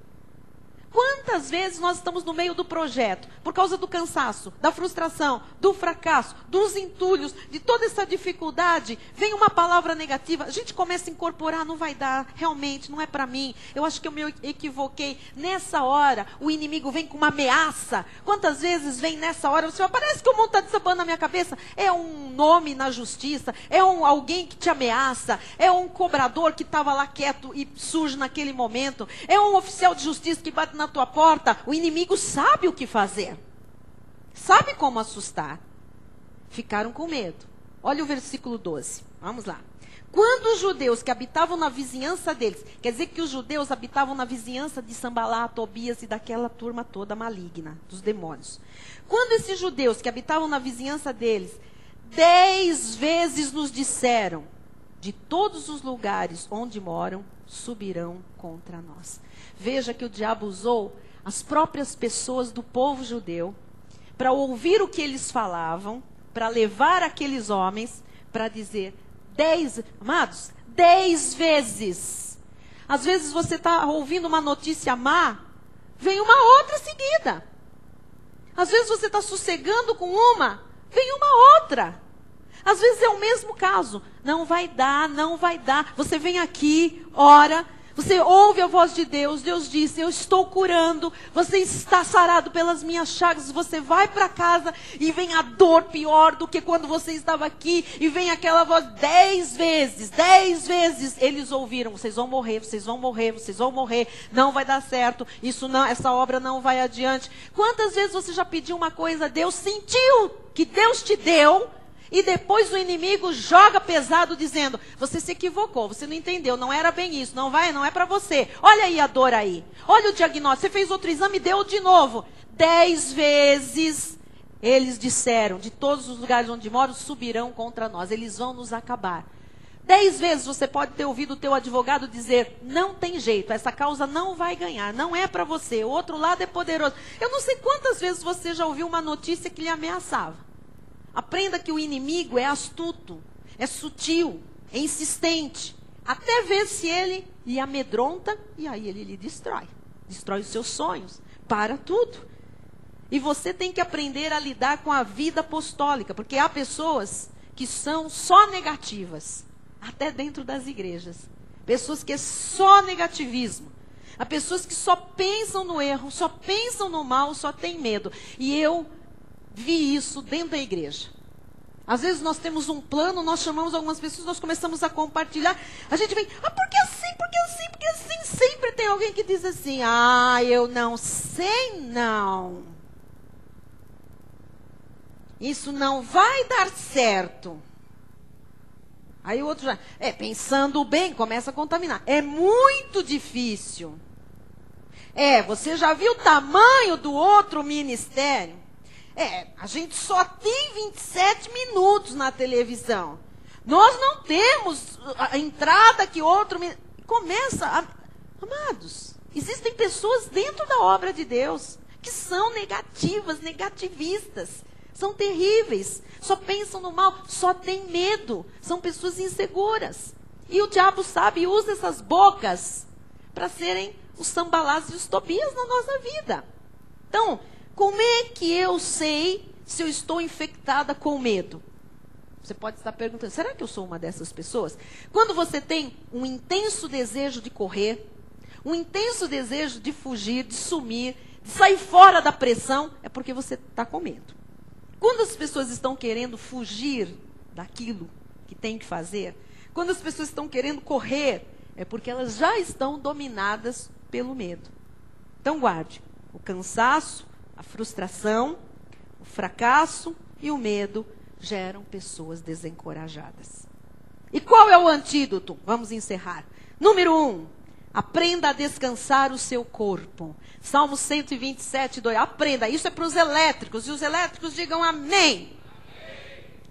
Quantas vezes nós estamos no meio do projeto, por causa do cansaço, da frustração, do fracasso, dos entulhos, de toda essa dificuldade, vem uma palavra negativa, a gente começa a incorporar, não vai dar, realmente, não é para mim, eu acho que eu me equivoquei. Nessa hora, o inimigo vem com uma ameaça. Quantas vezes vem nessa hora, você fala, parece que o mundo está desabando na minha cabeça. É um nome na justiça, é alguém que te ameaça, é um cobrador que estava lá quieto e surge naquele momento, é um oficial de justiça que bate na tua porta. O inimigo sabe o que fazer. Sabe como assustar. Ficaram com medo. Olha o versículo 12. Vamos lá. Quando os judeus que habitavam na vizinhança deles, quer dizer que os judeus habitavam na vizinhança de Sambalá, Tobias e daquela turma toda maligna, dos demônios. Quando esses judeus que habitavam na vizinhança deles, 10 vezes nos disseram, de todos os lugares onde moram, subirão contra nós. Veja que o diabo usou as próprias pessoas do povo judeu para ouvir o que eles falavam, para levar aqueles homens para dizer 10 vezes. Às vezes você está ouvindo uma notícia má, vem uma outra seguida. Às vezes você está sossegando com uma, vem uma outra. Às vezes é o mesmo caso. Não vai dar, não vai dar. Você vem aqui, ora, você ouve a voz de Deus. Deus disse, eu estou curando. Você está sarado pelas minhas chagas. Você vai para casa e vem a dor pior do que quando você estava aqui. E vem aquela voz 10 vezes. 10 vezes eles ouviram. Vocês vão morrer, vocês vão morrer, vocês vão morrer. Não vai dar certo. Isso não, essa obra não vai adiante. Quantas vezes você já pediu uma coisa a Deus, sentiu que Deus te deu, e depois o inimigo joga pesado dizendo, você se equivocou, você não entendeu, não era bem isso, não é para você. Olha aí a dor aí, olha o diagnóstico, você fez outro exame e deu de novo. 10 vezes eles disseram, de todos os lugares onde moram, subirão contra nós, eles vão nos acabar. 10 vezes você pode ter ouvido o teu advogado dizer, não tem jeito, essa causa não vai ganhar, não é para você, o outro lado é poderoso. Eu não sei quantas vezes você já ouviu uma notícia que lhe ameaçava. Aprenda que o inimigo é astuto, é sutil, é insistente. Até ver se ele lhe amedronta e aí ele lhe destrói. Destrói os seus sonhos, para tudo. E você tem que aprender a lidar com a vida apostólica, porque há pessoas que são só negativas, até dentro das igrejas. Pessoas que é só negativismo. Há pessoas que só pensam no erro, só pensam no mal, só têm medo. E eu vi isso dentro da igreja. Às vezes nós temos um plano, nós chamamos algumas pessoas, nós começamos a compartilhar. A gente vem, porque assim, porque assim, porque assim. Sempre tem alguém que diz assim, eu não sei não. Isso não vai dar certo. Aí o outro já, pensando bem, começa a contaminar. É muito difícil. Você já viu o tamanho do outro ministério? A gente só tem 27 minutos na televisão. Nós não temos a entrada que outro... Começa, amados, existem pessoas dentro da obra de Deus que são negativas, negativistas. São terríveis, só pensam no mal, só têm medo. São pessoas inseguras. E o diabo sabe e usa essas bocas para serem os Sambalás e os Tobias na nossa vida. Então, como é que eu sei se eu estou infectada com medo? Você pode estar perguntando, será que eu sou uma dessas pessoas? Quando você tem um intenso desejo de correr, um intenso desejo de fugir, de sumir, de sair fora da pressão, é porque você está com medo. Quando as pessoas estão querendo fugir daquilo que tem que fazer, quando as pessoas estão querendo correr, é porque elas já estão dominadas pelo medo. Então guarde, o cansaço, a frustração, o fracasso e o medo geram pessoas desencorajadas. E qual é o antídoto? Vamos encerrar. Número 1, aprenda a descansar o seu corpo. Salmo 127, 2. Aprenda, isso é para os elétricos. E os elétricos digam amém.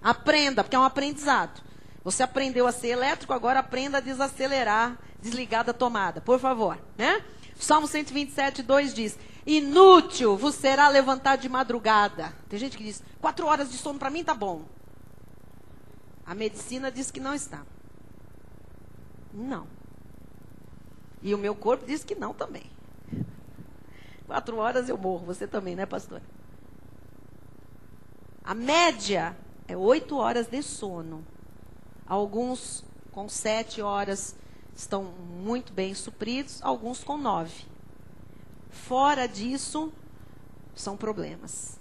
Aprenda, porque é um aprendizado. Você aprendeu a ser elétrico, agora aprenda a desacelerar, desligar da tomada, por favor. Né? Salmo 127, 2 diz, inútil vos será levantar de madrugada. Tem gente que diz, 4 horas de sono para mim tá bom. A medicina diz que não está. Não. E o meu corpo diz que não também. 4 horas eu morro, você também, né, pastora? A média é 8 horas de sono. Alguns com 7 horas estão muito bem supridos, alguns com 9. Fora disso, são problemas.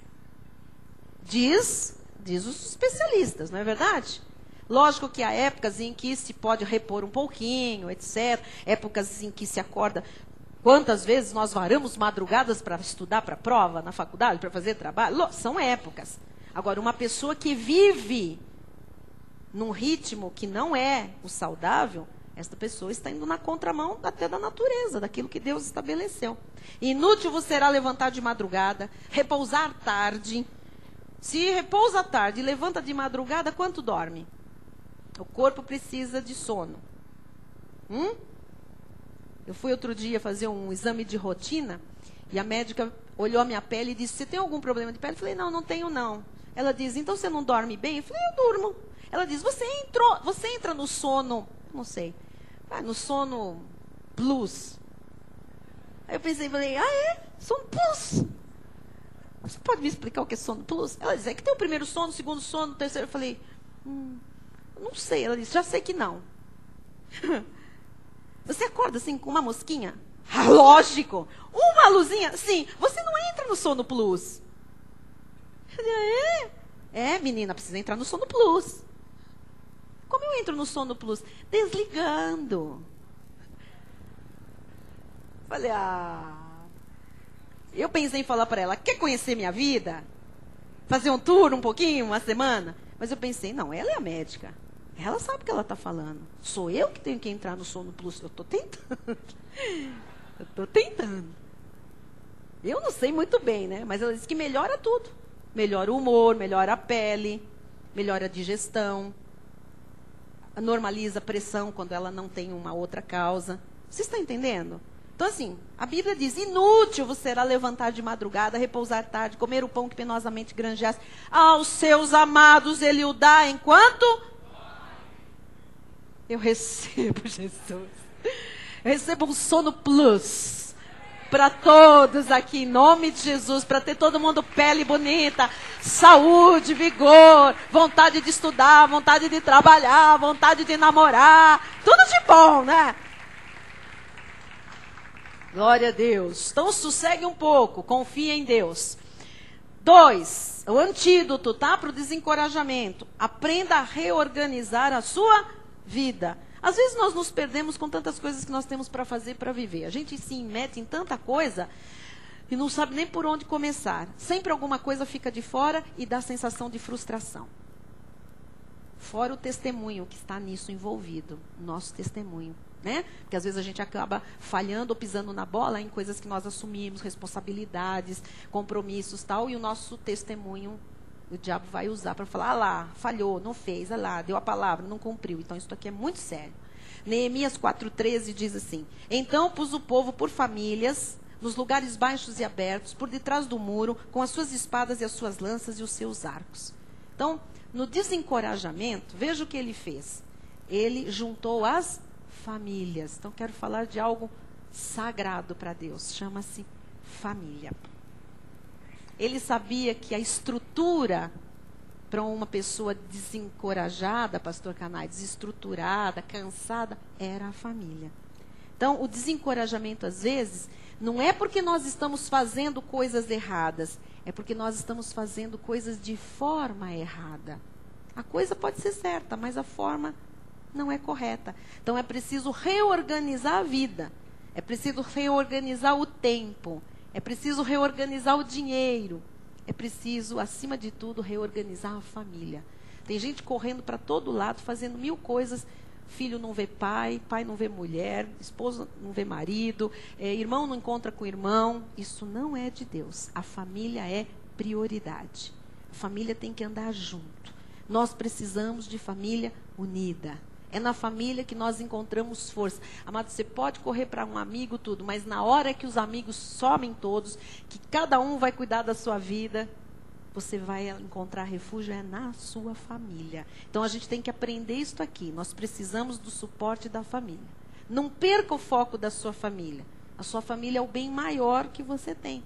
Diz os especialistas, não é verdade? Lógico que há épocas em que se pode repor um pouquinho, etc. Épocas em que se acorda. Quantas vezes nós varamos madrugadas para estudar para a prova, na faculdade, para fazer trabalho? São épocas. Agora, uma pessoa que vive num ritmo que não é o saudável, esta pessoa está indo na contramão até da natureza, daquilo que Deus estabeleceu. Inútil você será levantar de madrugada, repousar tarde. Se repousa tarde e levanta de madrugada, quanto dorme? O corpo precisa de sono. Eu fui outro dia fazer um exame de rotina e a médica olhou a minha pele e disse, você tem algum problema de pele? Eu falei, não tenho não. Ela diz, então você não dorme bem? Eu falei, eu durmo. Ela diz, você entra no sono, não sei, no sono plus. Aí eu pensei, falei, sono plus? Você pode me explicar o que é sono plus? Ela diz, é que tem o primeiro sono, o segundo sono, o terceiro. Eu falei, não sei. Ela disse, já sei que não. Você acorda assim com uma mosquinha? Lógico. Uma luzinha? Sim. Você não entra no sono plus. Menina, precisa entrar no sono plus. Como eu entro no sono plus? Desligando. Falei, Eu pensei em falar para ela, quer conhecer minha vida? Fazer um tour um pouquinho, uma semana? Mas eu pensei, não, ela é a médica. Ela sabe o que ela está falando. Sou eu que tenho que entrar no sono plus. Eu estou tentando. Eu não sei muito bem, né? Mas ela disse que melhora tudo. Melhora o humor, melhora a pele, melhora a digestão. Normaliza a pressão quando ela não tem uma outra causa. Você está entendendo? Então, assim, a Bíblia diz, inútil você será levantar de madrugada, repousar tarde, comer o pão que penosamente granjeaste. Aos seus amados ele o dá enquanto... Eu recebo, Jesus. Eu recebo um sono plus. para todos aqui, em nome de Jesus, para ter todo mundo pele bonita, saúde, vigor, vontade de estudar, vontade de trabalhar, vontade de namorar, tudo de bom, né? Glória a Deus. Então sossegue um pouco, confie em Deus. 2, o antídoto, tá? Para o desencorajamento. Aprenda a reorganizar a sua vida. Às vezes nós nos perdemos com tantas coisas que nós temos para fazer, para viver. A gente se mete em tanta coisa e não sabe nem por onde começar. Sempre alguma coisa fica de fora e dá a sensação de frustração. Fora o testemunho que está nisso envolvido, o nosso testemunho, né? Porque às vezes a gente acaba falhando ou pisando na bola em coisas que nós assumimos, responsabilidades, compromissos, tal, e o nosso testemunho o diabo vai usar para falar, ah lá, falhou, não fez, ah lá, deu a palavra, não cumpriu. Então isso aqui é muito sério. Neemias 4,13 diz assim: então pus o povo por famílias, nos lugares baixos e abertos, por detrás do muro, com as suas espadas e as suas lanças e os seus arcos. Então, no desencorajamento, veja o que ele fez. Ele juntou as famílias. Então, quero falar de algo sagrado para Deus. Chama-se família. Ele sabia que a estrutura para uma pessoa desencorajada, pastor Canai, desestruturada, cansada, era a família. Então, o desencorajamento, às vezes, não é porque nós estamos fazendo coisas erradas, é porque nós estamos fazendo coisas de forma errada. A coisa pode ser certa, mas a forma não é correta. Então, é preciso reorganizar a vida. É preciso reorganizar o tempo. É preciso reorganizar o dinheiro. É preciso, acima de tudo, reorganizar a família. Tem gente correndo para todo lado, fazendo 1000 coisas. Filho não vê pai, pai não vê mulher, esposo não vê marido, irmão não encontra com irmão. Isso não é de Deus. A família é prioridade. A família tem que andar junto. Nós precisamos de família unida. É na família que nós encontramos força. Amado, você pode correr para um amigo, tudo, mas na hora que os amigos somem todos, que cada um vai cuidar da sua vida, você vai encontrar refúgio na sua família. Então a gente tem que aprender isso aqui. Nós precisamos do suporte da família. Não perca o foco da sua família. A sua família é o bem maior que você tem.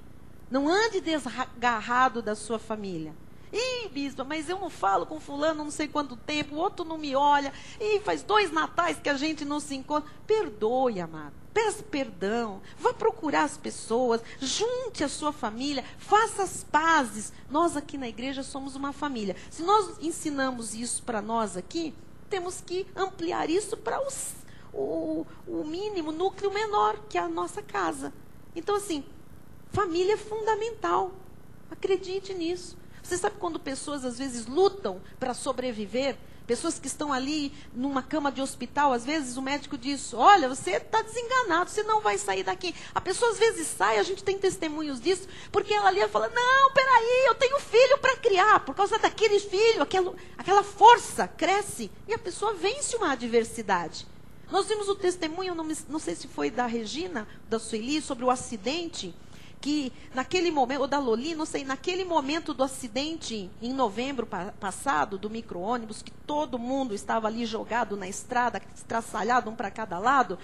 Não ande desgarrado da sua família. Ih, bispa, mas eu não falo com fulano não sei quanto tempo, o outro não me olha. Ih, faz 2 natais que a gente não se encontra. Perdoe, amado. Peça perdão. Vá procurar as pessoas. Junte a sua família. Faça as pazes. Nós aqui na igreja somos uma família. Se nós ensinamos isso para nós aqui, temos que ampliar isso para o mínimo, núcleo menor, que é a nossa casa. Então, assim, família é fundamental. Acredite nisso. Você sabe quando pessoas às vezes lutam para sobreviver? Pessoas que estão ali numa cama de hospital, às vezes o médico diz, olha, você está desenganado, você não vai sair daqui. A pessoa às vezes sai, a gente tem testemunhos disso, porque ela ali fala, não, peraí, eu tenho filho para criar. Por causa daquele filho, aquela força cresce e a pessoa vence uma adversidade. Nós vimos o testemunho, não sei se foi da Regina, da Sueli, sobre o acidente, que naquele momento, ou da Loli, não sei, naquele momento do acidente, em novembro passado, do micro-ônibus, que todo mundo estava ali jogado na estrada, estraçalhado, um para cada lado,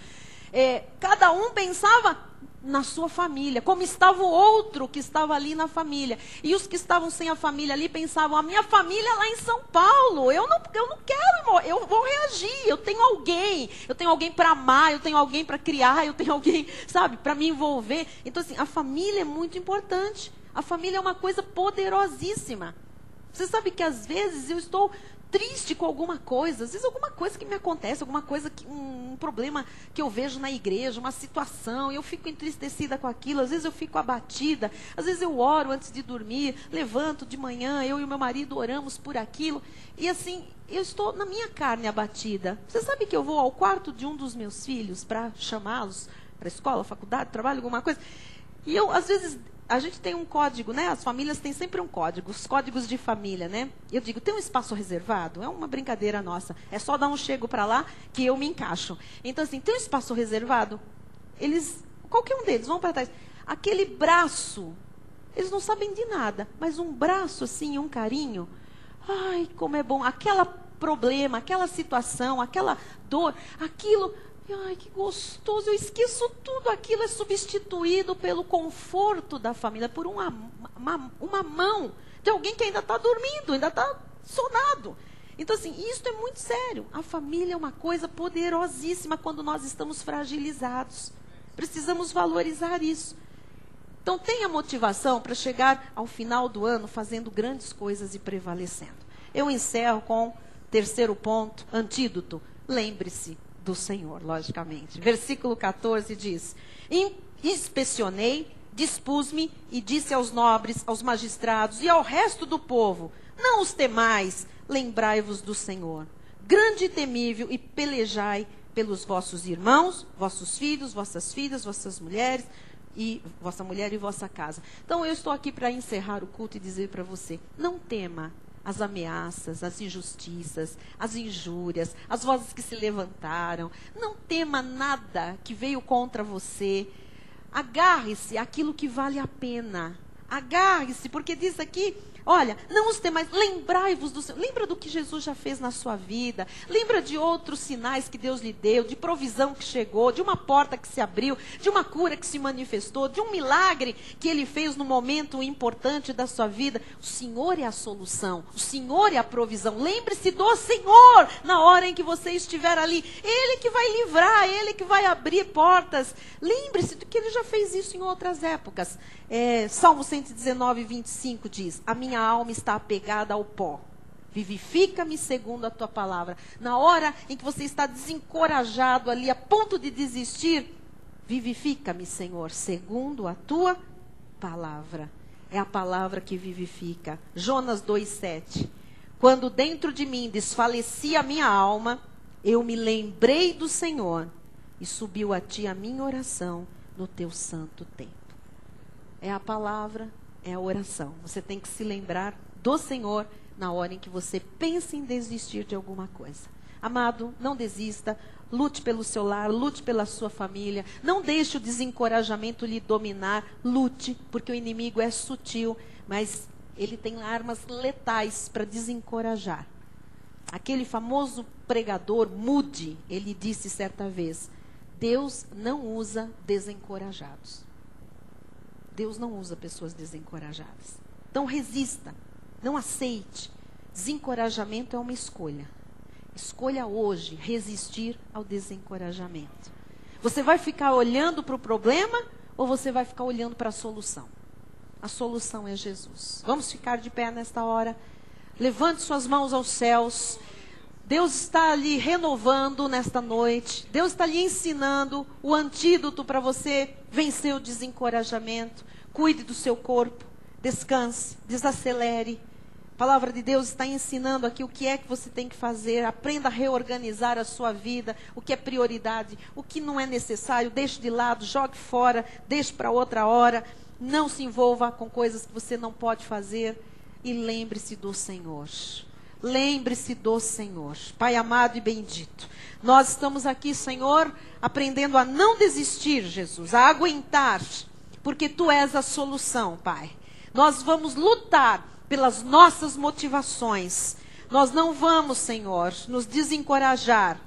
cada um pensava na sua família, como estava o outro que estava ali na família. E os que estavam sem a família ali pensavam, a minha família é lá em São Paulo, eu não quero, eu vou reagir, eu tenho alguém para amar, eu tenho alguém para criar, eu tenho alguém, sabe, para me envolver. Então, assim, a família é muito importante. A família é uma coisa poderosíssima. Você sabe que às vezes eu estou triste com alguma coisa, às vezes alguma coisa que me acontece, alguma coisa, um problema que eu vejo na igreja, uma situação, eu fico entristecida com aquilo, às vezes eu fico abatida, às vezes eu oro antes de dormir, levanto de manhã, eu e o meu marido oramos por aquilo, e assim, eu estou na minha carne abatida. Você sabe que eu vou ao quarto de um dos meus filhos para chamá-los para a escola, faculdade, trabalho, alguma coisa, e eu, às vezes, a gente tem um código, né? As famílias têm sempre um código, os códigos de família, né? Eu digo, tem um espaço reservado? É uma brincadeira nossa. É só dar um chego para lá que eu me encaixo. Então, assim, tem um espaço reservado? Qualquer um deles, vão para trás. Aquele braço, eles não sabem de nada, mas um braço assim, um carinho, ai, como é bom. Aquele problema, aquela situação, aquela dor, aquilo E, ai, que gostoso, eu esqueço tudo, aquilo é substituído pelo conforto da família, por uma mão de alguém que ainda está dormindo, ainda está sonado. Então, assim, isso é muito sério. A família é uma coisa poderosíssima quando nós estamos fragilizados. Precisamos valorizar isso. Então, tenha motivação para chegar ao final do ano fazendo grandes coisas e prevalecendo. Eu encerro com o terceiro ponto, antídoto. Lembre-se do Senhor, logicamente. Versículo 14 diz: inspecionei, dispus-me e disse aos nobres, aos magistrados e ao resto do povo: não os temais, lembrai-vos do Senhor, grande e temível, e pelejai pelos vossos irmãos, vossos filhos, vossas filhas, vossas mulheres, e vossa mulher e vossa casa. Então eu estou aqui para encerrar o culto e dizer para você: não tema as ameaças, as injustiças, as injúrias, as vozes que se levantaram. Não tema nada que veio contra você. Agarre-se àquilo que vale a pena. Agarre-se, porque diz aqui, olha, não os temais, lembrai-vos do Senhor. Lembra do que Jesus já fez na sua vida. Lembra de outros sinais que Deus lhe deu, de provisão que chegou, de uma porta que se abriu, de uma cura que se manifestou, de um milagre que Ele fez no momento importante da sua vida. O Senhor é a solução, o Senhor é a provisão. Lembre-se do Senhor na hora em que você estiver ali. Ele que vai livrar, Ele que vai abrir portas. Lembre-se de que Ele já fez isso em outras épocas. Salmo 119, 25 diz: a minha alma está apegada ao pó. Vivifica-me segundo a tua palavra. Na hora em que você está desencorajado ali, a ponto de desistir, vivifica-me, Senhor, segundo a tua palavra. É a palavra que vivifica. Jonas 2,7. Quando dentro de mim desfalecia a minha alma, eu me lembrei do Senhor e subiu a ti a minha oração no teu santo templo. É a palavra, é a oração. Você tem que se lembrar do Senhor na hora em que você pensa em desistir de alguma coisa. Amado, não desista. Lute pelo seu lar, lute pela sua família. Não deixe o desencorajamento lhe dominar. Lute, porque o inimigo é sutil, mas ele tem armas letais para desencorajar. Aquele famoso pregador Moody, ele disse certa vez: Deus não usa desencorajados. Deus não usa pessoas desencorajadas. Então resista, não aceite. Desencorajamento é uma escolha. Escolha hoje resistir ao desencorajamento. Você vai ficar olhando para o problema ou você vai ficar olhando para a solução? A solução é Jesus. Vamos ficar de pé nesta hora. Levante suas mãos aos céus. Deus está lhe renovando nesta noite. Deus está lhe ensinando o antídoto para você vencer o desencorajamento. Cuide do seu corpo. Descanse, desacelere. A palavra de Deus está ensinando aqui o que é que você tem que fazer. Aprenda a reorganizar a sua vida. O que é prioridade, o que não é necessário, deixe de lado, jogue fora, deixe para outra hora. Não se envolva com coisas que você não pode fazer. E lembre-se do Senhor. Lembre-se do Senhor. Pai amado e bendito, nós estamos aqui, Senhor, aprendendo a não desistir, Jesus, a aguentar, porque Tu és a solução, Pai. Nós vamos lutar pelas nossas motivações. Nós não vamos, Senhor, nos desencorajar,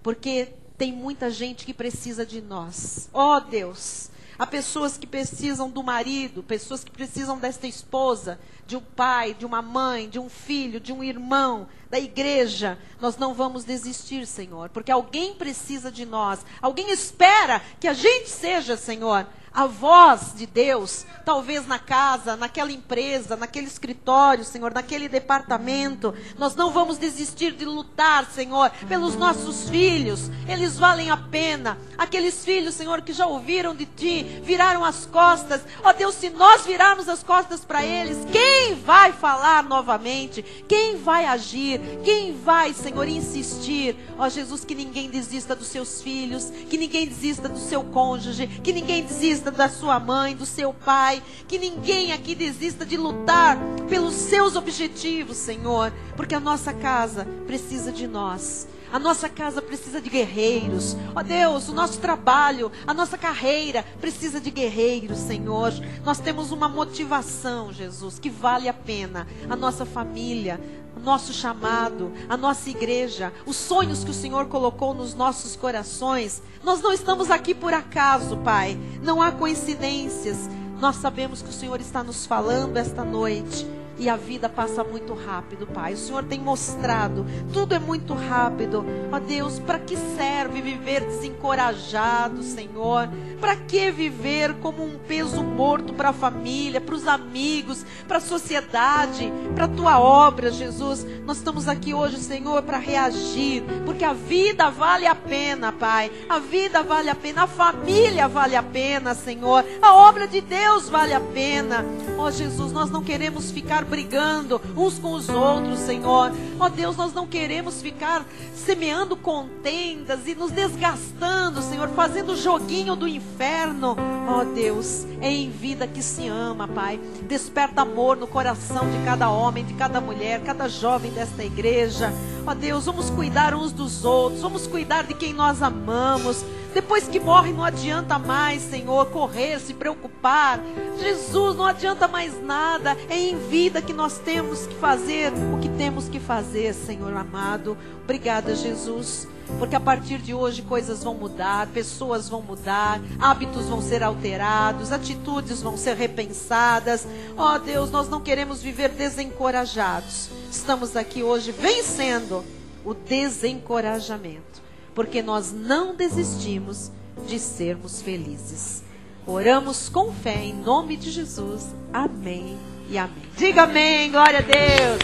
porque tem muita gente que precisa de nós. Ó Deus, há pessoas que precisam do marido, pessoas que precisam desta esposa, de um pai, de uma mãe, de um filho, de um irmão, da igreja. Nós não vamos desistir, Senhor, porque alguém precisa de nós. Alguém espera que a gente seja, Senhor, a voz de Deus, talvez na casa, naquela empresa, naquele escritório, Senhor, naquele departamento. Nós não vamos desistir de lutar, Senhor, pelos nossos filhos. Eles valem a pena. Aqueles filhos, Senhor, que já ouviram de Ti, viraram as costas. Ó Deus, se nós virarmos as costas para eles, quem vai falar novamente? Quem vai agir? Quem vai, Senhor, insistir? Ó Jesus, que ninguém desista dos seus filhos, que ninguém desista do seu cônjuge, que ninguém desista da sua mãe, do seu pai, que ninguém aqui desista de lutar pelos seus objetivos, Senhor, porque a nossa casa precisa de nós. A nossa casa precisa de guerreiros. Ó Deus, o nosso trabalho, a nossa carreira precisa de guerreiros, Senhor. Nós temos uma motivação, Jesus, que vale a pena. A nossa família, o nosso chamado, a nossa igreja, os sonhos que o Senhor colocou nos nossos corações. Nós não estamos aqui por acaso, Pai. Não há coincidências. Nós sabemos que o Senhor está nos falando esta noite. E a vida passa muito rápido, Pai. O Senhor tem mostrado, tudo é muito rápido. Ó Deus, para que serve viver desencorajado, Senhor? Para que viver como um peso morto para a família, para os amigos, para a sociedade, para a Tua obra, Jesus? Nós estamos aqui hoje, Senhor, para reagir, porque a vida vale a pena, Pai. A vida vale a pena, a família vale a pena, Senhor. A obra de Deus vale a pena. Ó Jesus, nós não queremos ficar brigando uns com os outros, Senhor. Ó Deus, nós não queremos ficar semeando contendas e nos desgastando, Senhor, fazendo joguinho do inferno. Ó Deus, é em vida que se ama, Pai. Desperta amor no coração de cada homem, de cada mulher, cada jovem desta igreja. Ó Deus, vamos cuidar uns dos outros, vamos cuidar de quem nós amamos. Depois que morre não adianta mais, Senhor, correr, se preocupar. Jesus, não adianta mais nada. É em vida que nós temos que fazer o que temos que fazer, Senhor amado. Obrigada, Jesus, porque a partir de hoje coisas vão mudar, pessoas vão mudar, hábitos vão ser alterados, atitudes vão ser repensadas. Ó Deus, nós não queremos viver desencorajados. Estamos aqui hoje vencendo o desencorajamento, porque nós não desistimos de sermos felizes. Oramos com fé em nome de Jesus. Amém e amém. Diga amém, glória a Deus.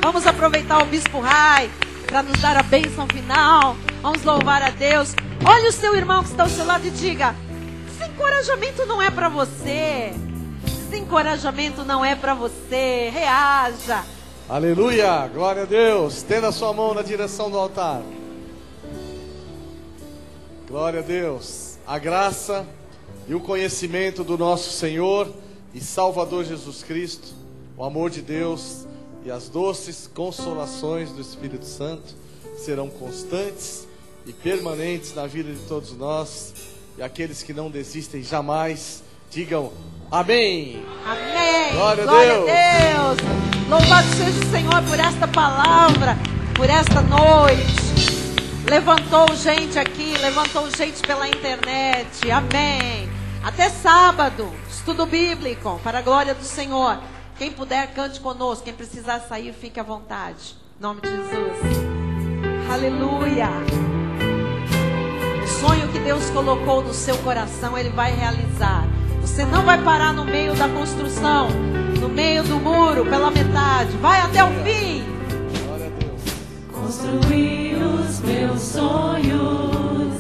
Vamos aproveitar o Bispo Rai para nos dar a bênção final. Vamos louvar a Deus. Olha o seu irmão que está ao seu lado e diga: desencorajamento não é para você. Desencorajamento não é para você. Reaja. Aleluia, glória a Deus. Estenda a sua mão na direção do altar. Glória a Deus. A graça e o conhecimento do nosso Senhor e Salvador Jesus Cristo, o amor de Deus e as doces consolações do Espírito Santo serão constantes e permanentes na vida de todos nós. E aqueles que não desistem jamais, digam amém. Amém. Glória a Deus. Louvado seja o Senhor por esta palavra, por esta noite. Levantou gente aqui, levantou gente pela internet. Amém. Até sábado, estudo bíblico, para a glória do Senhor. Quem puder, cante conosco. Quem precisar sair, fique à vontade. Em nome de Jesus. Aleluia. O sonho que Deus colocou no seu coração, Ele vai realizar. Você não vai parar no meio da construção, no meio do muro, pela metade. Vai até o fim. Glória a Deus. Construir os meus sonhos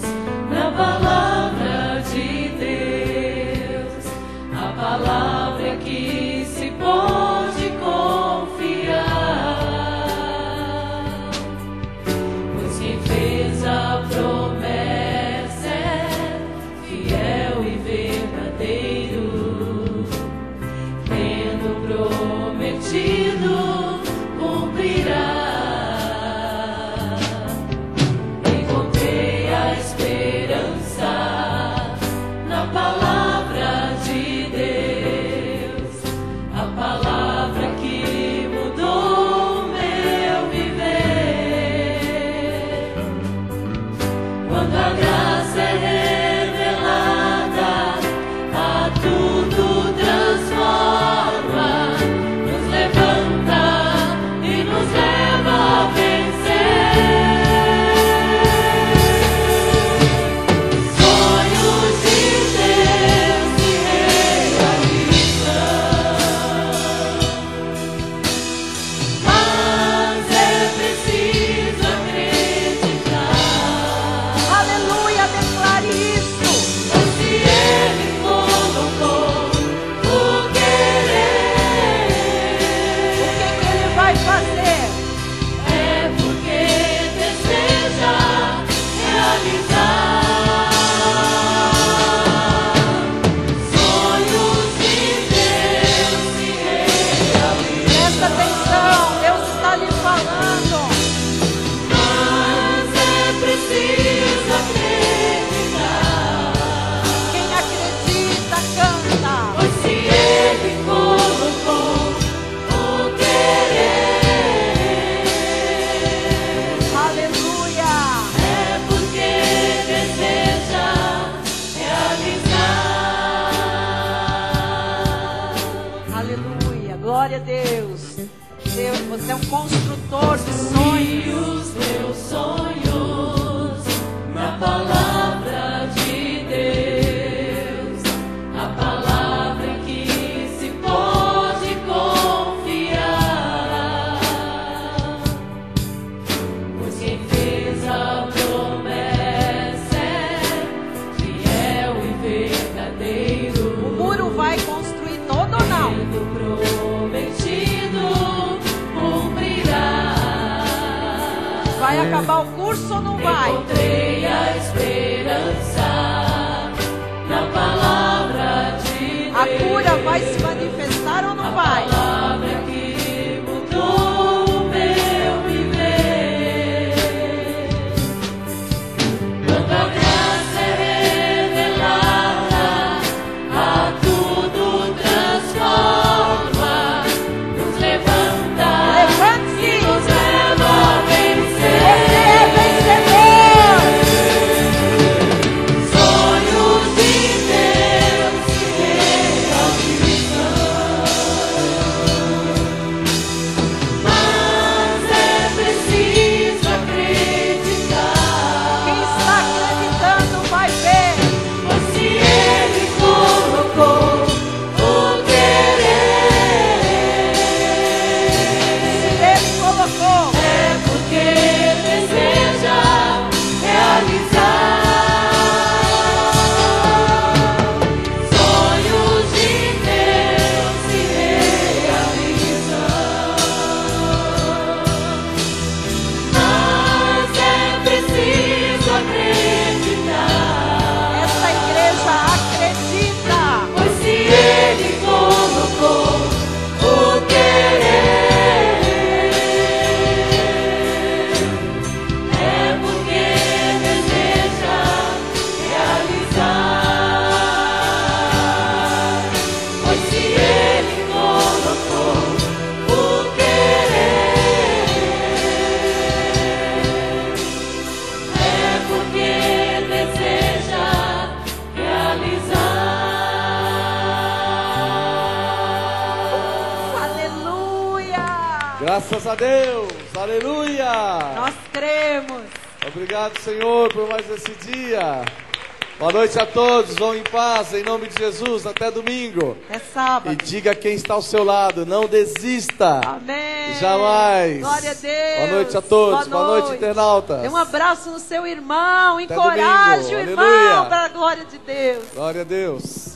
na palavra de Deus, a palavra que se pode confiar, pois quem fez a promessa é fiel e verdadeiro, tendo prometido cumprirá. Glória a Deus. Deus, você é um construtor de sonhos. Os teus sonhos na palavra de Deus, a palavra em que se pode confiar, pois quem fez a promessa é fiel e verdadeiro. O muro vai construir todo ou não? Tendo prometido, cumprirá. Vai acabar o curso ou não vai? Encontrei a esperança na palavra de Deus. A cura vai se manifestar ou não vai? Palavra que mudou o meu viver. Quando a graça é revelada, a tudo transforma, nos levanta Levante-se! e nos leva a vencer. Você é vencedor! Sonhos de Deus se realizam, mas é preciso acreditar. Quem está acreditando vai ver. Pois se Ele colocou o querer, Se Ele colocou, é porque deseja realizar. Sonhos de Deus se realizam, mas é preciso acreditar. essa igreja acredita. Pois se Ele colocou o querer, é porque deseja realizar. Pois se Ele colocou o querer, é porque deseja realizar. Aleluia! Graças a Deus. Aleluia. Nós cremos. Obrigado, Senhor, por mais esse dia. Boa noite a todos. Vão em paz, em nome de Jesus. Até domingo. É E sábado. diga a quem está ao seu lado, não desista. Amém. Jamais. Glória a Deus. Boa noite a todos. Boa noite, internautas. Dê um abraço no seu irmão. Até Encoraje domingo. o irmão Aleluia. para a glória de Deus. Glória a Deus.